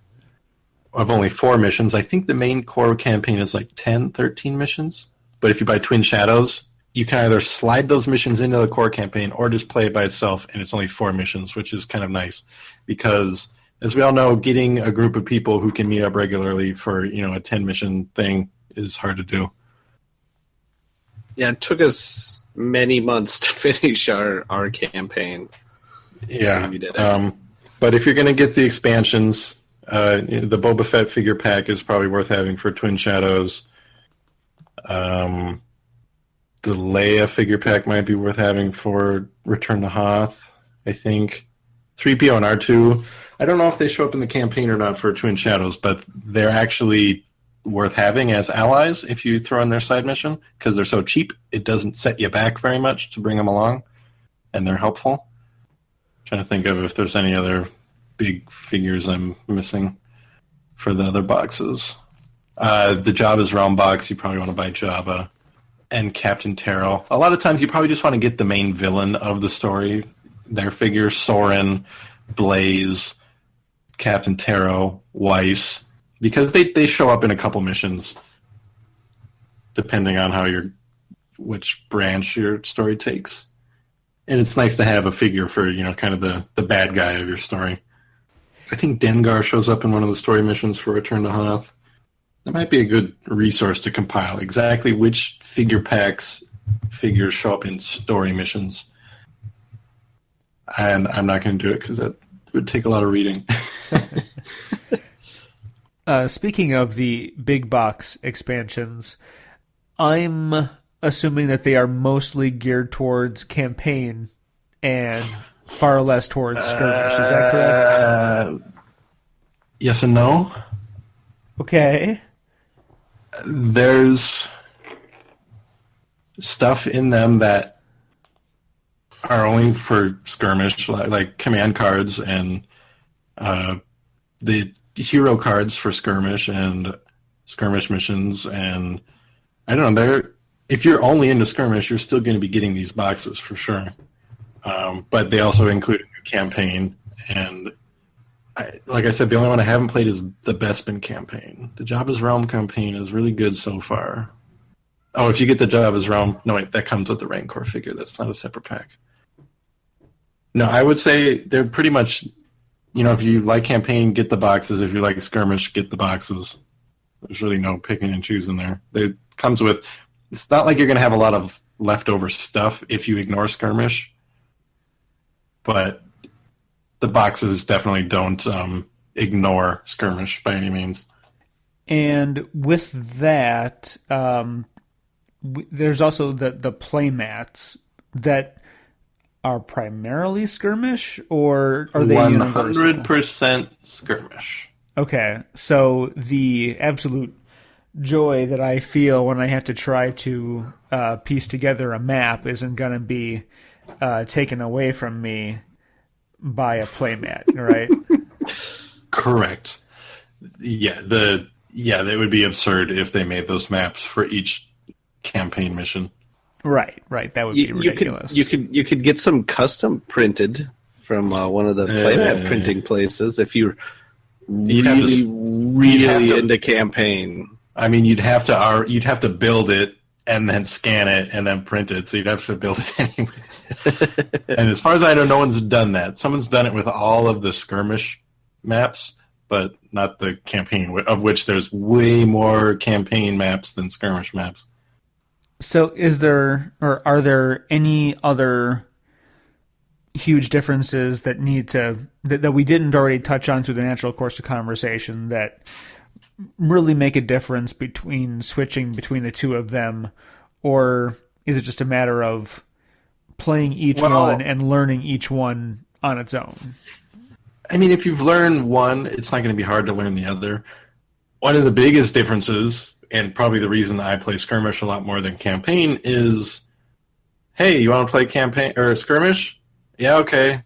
of only 4 missions, I think the main core campaign is like 10, 13 missions. But if you buy Twin Shadows, you can either slide those missions into the core campaign or just play it by itself, and it's only 4 missions, which is kind of nice. Because, as we all know, getting a group of people who can meet up regularly for, a 10-mission thing is hard to do. Yeah, it took us many months to finish our campaign. Yeah. We did it. But if you're going to get the expansions, the Boba Fett figure pack is probably worth having for Twin Shadows. The Leia figure pack might be worth having for Return to Hoth, I think. 3PO and R2. I don't know if they show up in the campaign or not for Twin Shadows, but they're actually worth having as allies if you throw in their side mission, because they're so cheap, it doesn't set you back very much to bring them along, and they're helpful. Trying to think of if there's any other big figures I'm missing for the other boxes. The Jabba's Realm box, you probably want to buy Jabba and Captain Taro. A lot of times you probably just want to get the main villain of the story. Their figures, Soren, Blaze, Captain Taro, Weiss, because they show up in a couple missions depending on which branch your story takes. And it's nice to have a figure for, kind of the bad guy of your story. I think Dengar shows up in one of the story missions for Return to Hoth. That might be a good resource to compile exactly which figures show up in story missions. And I'm not going to do it because that would take a lot of reading. Speaking of the big box expansions, I'm assuming that they are mostly geared towards campaign and far less towards skirmish. Is that correct? Yes and no. Okay. There's stuff in them that are only for skirmish, like command cards and the hero cards for skirmish and skirmish missions. And I don't know, if you're only into skirmish, you're still going to be getting these boxes for sure. But they also include a new campaign. And like I said, the only one I haven't played is the Bespin campaign. The Jabba's Realm campaign is really good so far. Oh, if you get the Jabba's Realm... No, wait, that comes with the Rancor figure. That's not a separate pack. No, I would say they're pretty much... if you like campaign, get the boxes. If you like skirmish, get the boxes. There's really no picking and choosing there. It comes with... It's not like you're going to have a lot of leftover stuff if you ignore skirmish. But the boxes definitely don't ignore skirmish by any means. And with that, there's also the play mats that are primarily skirmish, or are they 100% skirmish? Okay, so the absolute joy that I feel when I have to try to piece together a map isn't going to be taken away from me by a playmat, right? Correct. Yeah, that would be absurd if they made those maps for each campaign mission. Right. That would be ridiculous. You could get some custom printed from one of the playmat printing places if you're really into campaign. I mean, you'd have to build it and then scan it and then print it, so you'd have to build it anyways. And as far as I know, no one's done that. Someone's done it with all of the skirmish maps, but not the campaign, of which there's way more campaign maps than skirmish maps. So are there any other huge differences that that we didn't already touch on through the natural course of conversation that really make a difference between switching between the two of them, or is it just a matter of playing each one and learning each one on its own? I mean, if you've learned one, it's not going to be hard to learn the other. One of the biggest differences, and probably the reason I play skirmish a lot more than campaign, is, hey, you want to play campaign or skirmish? Yeah, okay.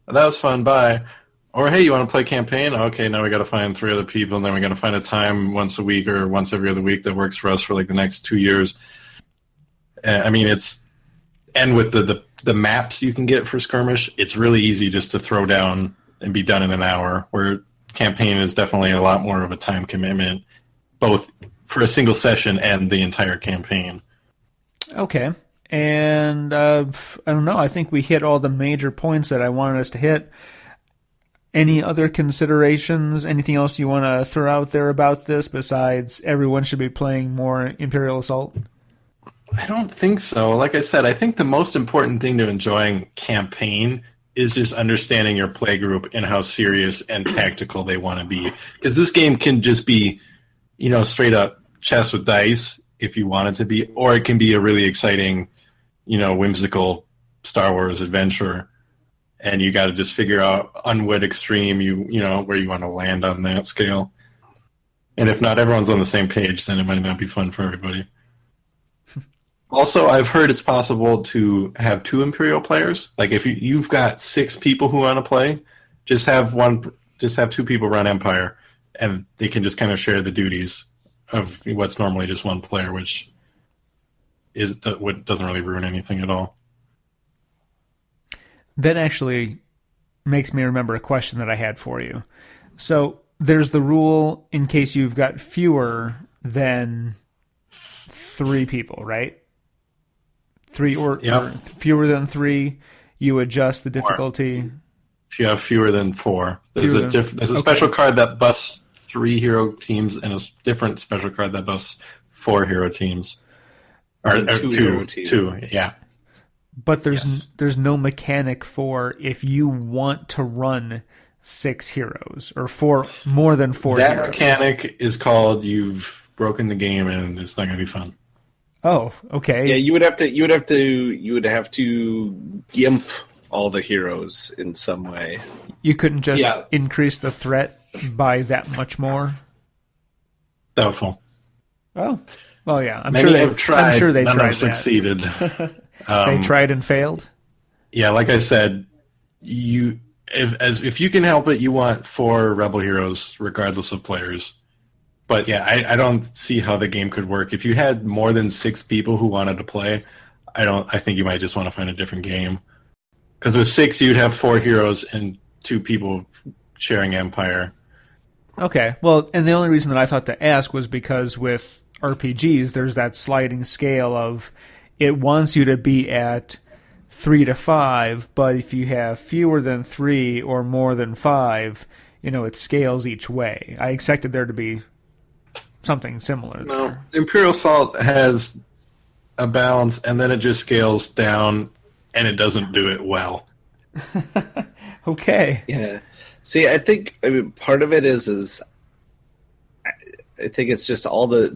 That was fun, bye. Or, hey, you want to play campaign? Okay, now we got to find 3 other people, and then we got to find a time once a week or once every other week that works for us for like the next 2 years. I mean, and with the maps you can get for skirmish, it's really easy just to throw down and be done in an hour, where campaign is definitely a lot more of a time commitment, both for a single session and the entire campaign. Okay. And I don't know. I think we hit all the major points that I wanted us to hit. Any other considerations? Anything else you want to throw out there about this besides everyone should be playing more Imperial Assault? I don't think so. Like I said, I think the most important thing to enjoying campaign is just understanding your play group and how serious and tactical they want to be. Because this game can just be, straight up chess with dice if you want it to be, or it can be a really exciting, whimsical Star Wars adventure. And you got to just figure out on what extreme where you want to land on that scale. And if not everyone's on the same page, then it might not be fun for everybody. Also, I've heard it's possible to have 2 Imperial players. Like if you've got 6 people who want to play, just have 2 people run Empire, and they can just kind of share the duties of what's normally just one player, which doesn't really ruin anything at all. That actually makes me remember a question that I had for you. So there's the rule in case you've got fewer than 3 people, right? 3 or fewer than 3, you adjust the difficulty. If you have fewer than 4, there's a special card that buffs 3 hero teams and a different special card that buffs 4 hero teams. Or 2 hero teams. 2, yeah. But there's no mechanic for if you want to run 6 heroes or more than 4 that heroes. That mechanic is called you've broken the game and it's not going to be fun. Oh, okay. Yeah, you would have to gimp all the heroes in some way. You couldn't just increase the threat by that much more? Doubtful. Oh. Well, yeah. I'm Many sure have tried. I'm sure they None tried have succeeded. They tried and failed? Yeah, like I said, if you can help it, you want 4 rebel heroes regardless of players. But yeah, I don't see how the game could work. If you had more than 6 people who wanted to play, I think you might just want to find a different game. Because with 6, you'd have 4 heroes and 2 people sharing Empire. Okay. Well, and the only reason that I thought to ask was because with RPGs, there's that sliding scale of it wants you to be at 3 to 5, but if you have fewer than 3 or more than 5, it scales each way. I expected there to be something similar. No, there. Imperial Assault has a balance, and then it just scales down, and it doesn't do it well. Okay. Yeah. See, I think part of it is I think it's just all the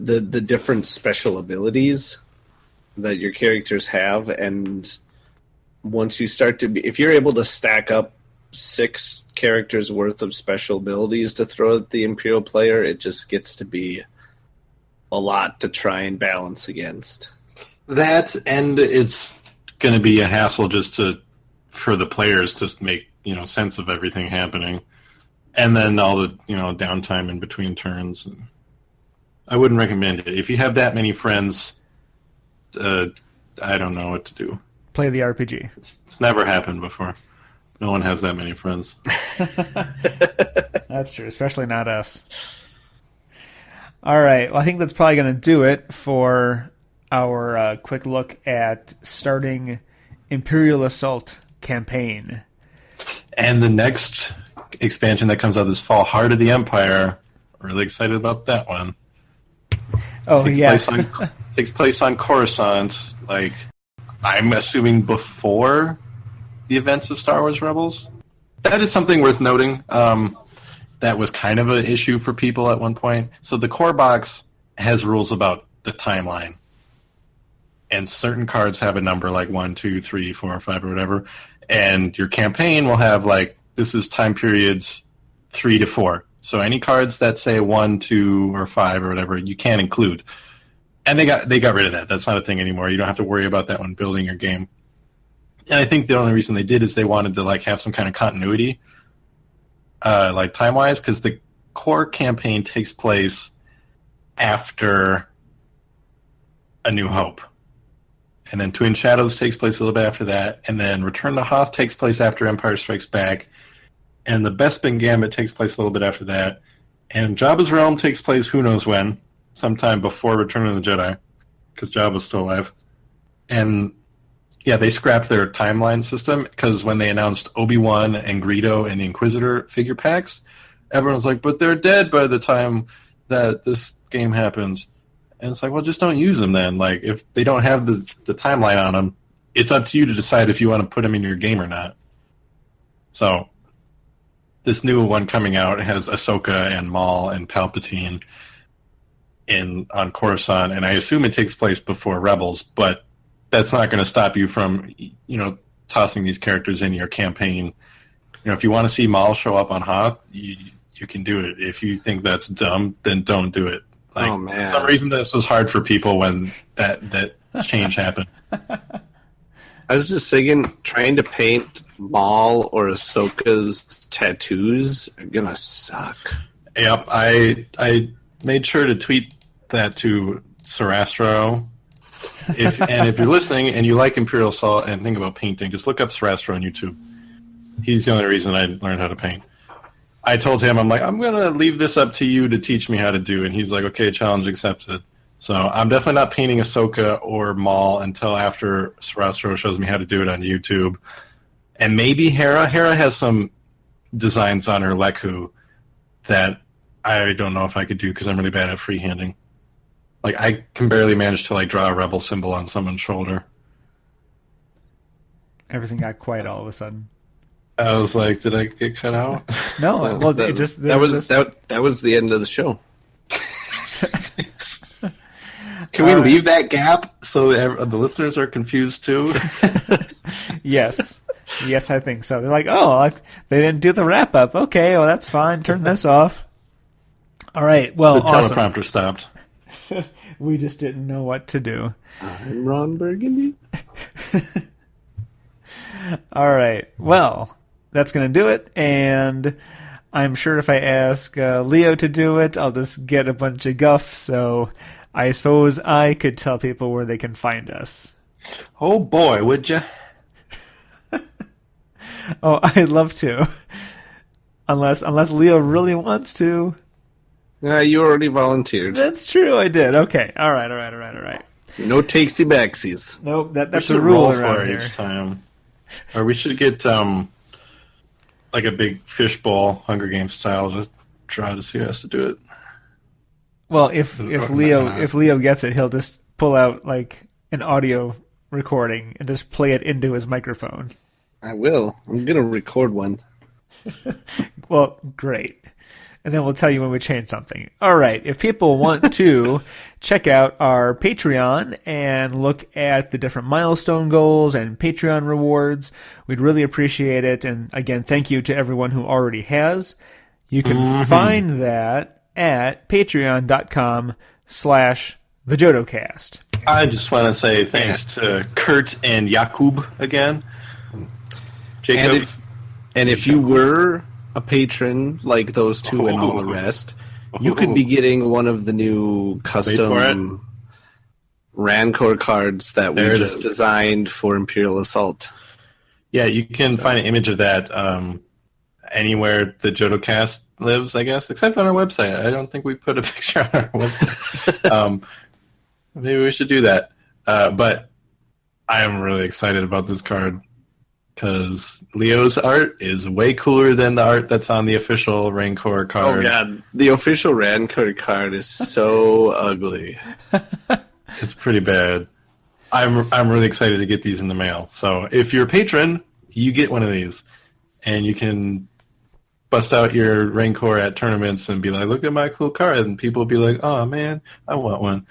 different special abilities that your characters have, and once you start to if you're able to stack up 6 characters worth of special abilities to throw at the Imperial player, it just gets to be a lot to try and balance against. That, and it's going to be a hassle just for the players to make sense of everything happening, and then all the downtime in between turns. I wouldn't recommend it if you have that many friends. I don't know what to do. Play the RPG. It's never happened before. No one has that many friends. That's true, especially not us. All right. Well, I think that's probably going to do it for our quick look at starting Imperial Assault campaign. And the next expansion that comes out this fall, Heart of the Empire. Really excited about that one. Oh, Takes place on Coruscant. Like, I'm assuming before the events of Star Wars Rebels. That is something worth noting. That was kind of an issue for people at one point. So the core box has rules about the timeline. And certain cards have a number like 1, 2, 3, 4, 5, or whatever. And your campaign will have this is time periods 3 to 4. So any cards that say 1, 2, or 5 or whatever, you can't include. And they got rid of that. That's not a thing anymore. You don't have to worry about that when building your game. And I think the only reason they did is they wanted to have some kind of continuity. like time-wise, because the core campaign takes place after A New Hope. And then Twin Shadows takes place a little bit after that. And then Return to Hoth takes place after Empire Strikes Back. And the Bespin Gambit takes place a little bit after that. And Jabba's Realm takes place who knows when. Sometime before Return of the Jedi. Because Jabba's still alive. And yeah, they scrapped their timeline system. Because when they announced Obi-Wan and Greedo and the Inquisitor figure packs, everyone was like, but they're dead by the time that this game happens. And it's like, well, just don't use them then. Like, if they don't have the timeline on them, it's up to you to decide if you want to put them in your game or not. So, this new one coming out has Ahsoka and Maul and Palpatine on Coruscant, and I assume it takes place before Rebels, but that's not going to stop you from, tossing these characters in your campaign. If you want to see Maul show up on Hoth, you can do it. If you think that's dumb, then don't do it. Like, oh, man. For some reason, this was hard for people when that change happened. I was just thinking, trying to paint Maul or Ahsoka's tattoos are gonna suck. Yep, I made sure to tweet that to Sarastro. If you're listening and you like Imperial Assault and think about painting, just look up Sarastro on YouTube. He's the only reason I learned how to paint. I told him, I'm going to leave this up to you to teach me how to do. And he's like, okay, challenge accepted. So I'm definitely not painting Ahsoka or Maul until after Sarastro shows me how to do it on YouTube. And maybe Hera. Hera has some designs on her Leku that I don't know if I could do because I'm really bad at freehanding. Like, I can barely manage to, draw a rebel symbol on someone's shoulder. Everything got quiet all of a sudden. I was like, did I get cut out? No, well, that was the end of the show. Can we leave that gap so the listeners are confused too? Yes, I think so. They're like, oh, they didn't do the wrap up. Okay, well, that's fine. Turn this off. All right. Well, the awesome. teleprompter stopped. We just didn't know what to do. I'm Ron Burgundy. All right. Well, that's going to do it. And I'm sure if I ask Leo to do it, I'll just get a bunch of guff. So I suppose I could tell people where they can find us. Oh, boy, would you? Oh, I'd love to. Unless Leo really wants to. You already volunteered. That's true, I did. Okay. All right. No takesy backsies. Nope, that's We a should rule roll around for it here. each time. Or we should get like a big fishbowl, Hunger Games style, to try to see who has to do it. Well, if Leo gets it, he'll just pull out like an audio recording and just play it into his microphone. I will. I'm gonna record one. Well, great. And then we'll tell you when we change something. All right. If people want to check out our Patreon and look at the different milestone goals and Patreon rewards, we'd really appreciate it. And again, thank you to everyone who already has. You can find that at patreon.com/thejodocast. I just want to say thanks to Kurt and Yakub again. Jacob. And if you were a patron like those two and all the rest, you could be getting one of the new custom Rancor cards that we just designed for Imperial Assault. Yeah, you can find an image of that anywhere the JodoCast lives, I guess, except on our website. I don't think we put a picture on our website. Maybe we should do that. But I am really excited about this card because Leo's art is way cooler than the art that's on the official Rancor card. Oh, God. The official Rancor card is so ugly. It's pretty bad. I'm really excited to get these in the mail. So if you're a patron, you get one of these. And you can bust out your Rancor at tournaments and be like, look at my cool card. And people will be like, oh, man, I want one.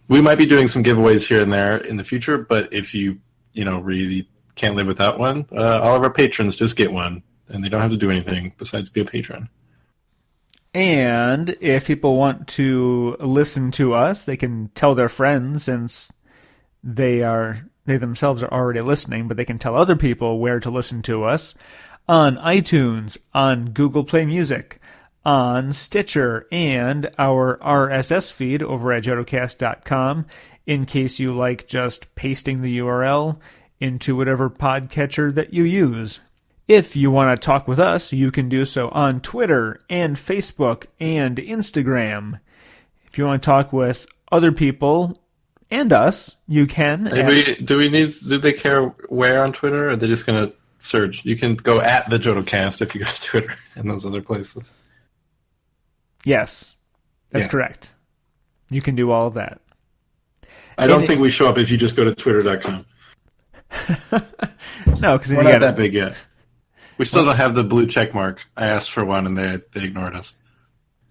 We might be doing some giveaways here and there in the future, but if you really can't live without one, all of our patrons just get one. And they don't have to do anything besides be a patron. And if people want to listen to us, they can tell their friends since they themselves are already listening, but they can tell other people where to listen to us. on iTunes, on Google Play Music, on Stitcher, and our RSS feed over at jodocast.com in case you like just pasting the URL into whatever podcatcher that you use. If you want to talk with us, you can do so on Twitter and Facebook and Instagram. If you want to talk with other people and us, you can. Do they care where on Twitter, or are they just going to search? You can go at the JodoCast if you go to Twitter and those other places. Yes, that's correct. You can do all of that. I don't think we show up if you just go to twitter.com. No, because we're not that big yet. We still don't have the blue check mark. I asked for one, and they ignored us.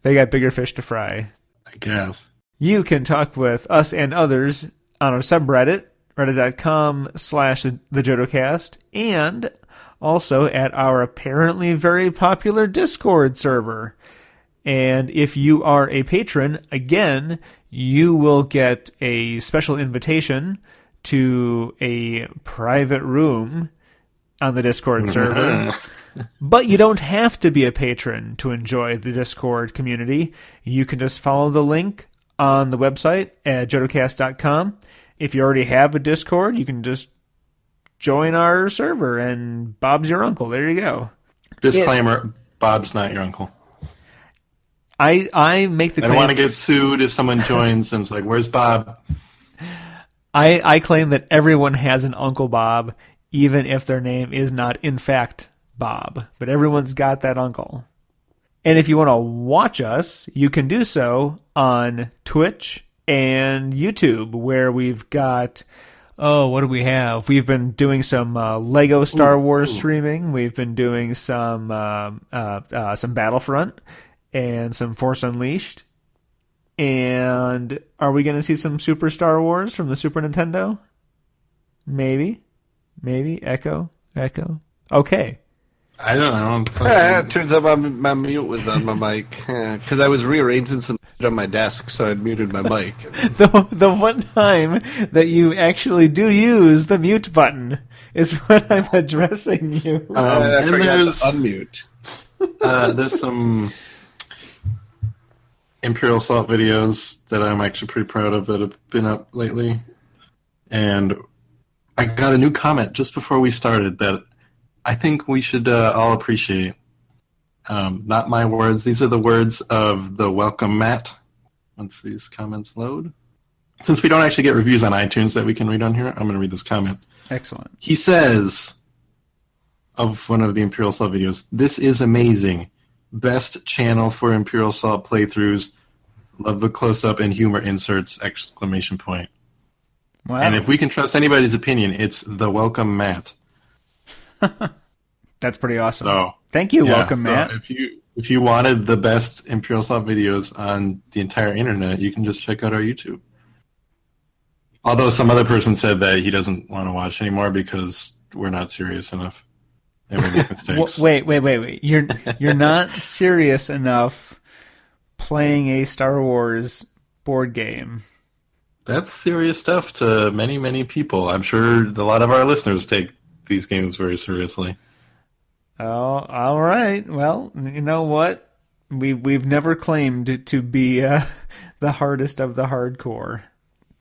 They got bigger fish to fry. I guess. You can talk with us and others on our subreddit, reddit.com/thejodocast, and also at our apparently very popular Discord server. And if you are a patron, again, you will get a special invitation to a private room on the Discord server. But you don't have to be a patron to enjoy the Discord community. You can just follow the link on the website at jodocast.com. If you already have a Discord, you can just join our server, and Bob's your uncle. There you go. Disclaimer, Bob's not your uncle. I make the claim. I don't want to get sued if someone joins and it's like, where's Bob? I claim that everyone has an Uncle Bob, even if their name is not, in fact, Bob. But everyone's got that uncle. And if you want to watch us, you can do so on Twitch and YouTube, where we've got... Oh, what do we have? We've been doing some Lego Star Wars streaming. We've been doing some Battlefront and some Force Unleashed. And are we going to see some Super Star Wars from the Super Nintendo? Maybe. Echo. Okay. I don't know. It turns out my mute was on my mic because I was rearranging some shit on my desk, so I'd muted my mic. The one time that you actually do use the mute button is when I'm addressing you. I forgot to unmute. There's some Imperial Assault videos that I'm actually pretty proud of that have been up lately. And I got a new comment just before we started that I think we should all appreciate. Not my words. These are the words of the welcome Matt. Once these comments load. Since we don't actually get reviews on iTunes that we can read on here, I'm going to read this comment. Excellent. He says, of one of the Imperial Assault videos, "This is amazing. Best channel for Imperial Assault playthroughs. Love the close-up and humor inserts! !" Wow. And if we can trust anybody's opinion, it's the welcome Matt. That's pretty awesome. So, thank you, welcome Matt. If you wanted the best Imperial Assault videos on the entire internet, you can just check out our YouTube. Although some other person said that he doesn't want to watch anymore because we're not serious enough and we make mistakes. Wait. You're not serious enough playing a Star Wars board game. That's serious stuff to many, many people. I'm sure a lot of our listeners take these games very seriously. Oh, all right. Well, you know what? We've never claimed to be the hardest of the hardcore.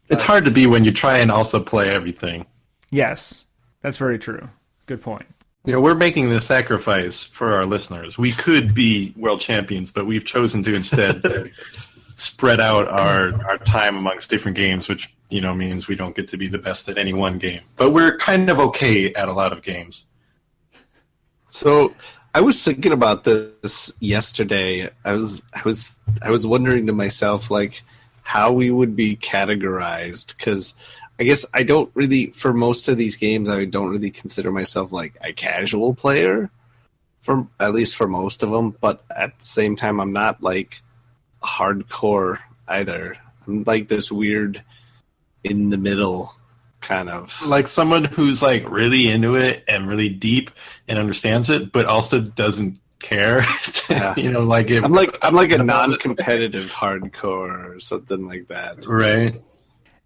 It's hard to be when you try and also play everything. Yes, that's very true. Good point. You know, we're making the sacrifice for our listeners. We could be world champions, but we've chosen to instead spread out our time amongst different games, which, you know, means we don't get to be the best at any one game. But we're kind of okay at a lot of games. So I was thinking about this yesterday. I was wondering to myself, like, how we would be categorized, because I guess I don't really, for most of these games, I don't really consider myself like a casual player, at least for most of them. But at the same time, I'm not like hardcore either. I'm like this weird in the middle kind of. Like someone who's like really into it and really deep and understands it, but also doesn't care. You know, like I'm like a non-competitive hardcore or something like that. Right.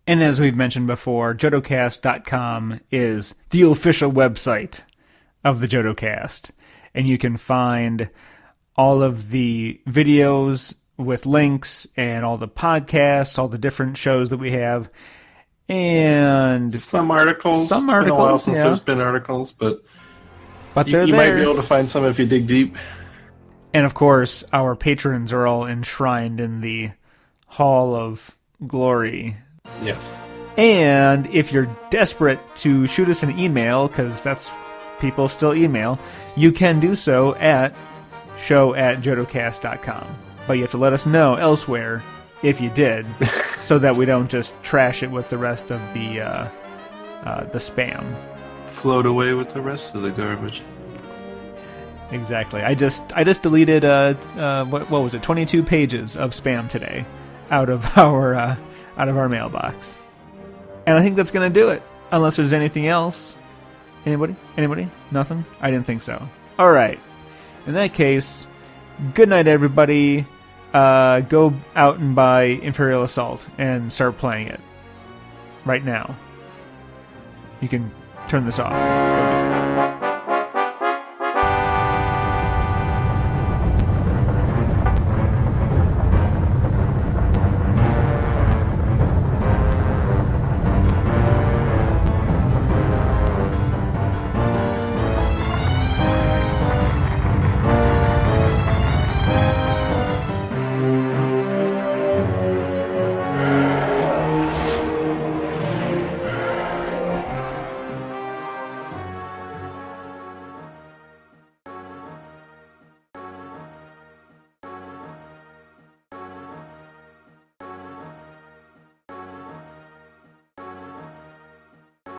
And as we've mentioned before, jodocast.com is the official website of the JodoCast. and you can find all of the videos with links and all the podcasts, all the different shows that we have, and some articles. Some It's been a while articles, since yeah. there's been articles, but they're you there. might be able to find some if you dig deep. And of course, our patrons are all enshrined in the Hall of Glory. Yes. And if you're desperate to shoot us an email, because that's people still email, you can do so at show@jodocast.com. But you have to let us know elsewhere if you did, so that we don't just trash it with the rest of the spam. Float away with the rest of the garbage. Exactly. I just deleted what was it? 22 pages of spam today out of our mailbox, and I think that's gonna do it. Unless there's anything else. Anybody? Nothing? I didn't think so. All right. In that case, good night, everybody. Go out and buy Imperial Assault and start playing it right now. You can turn this off.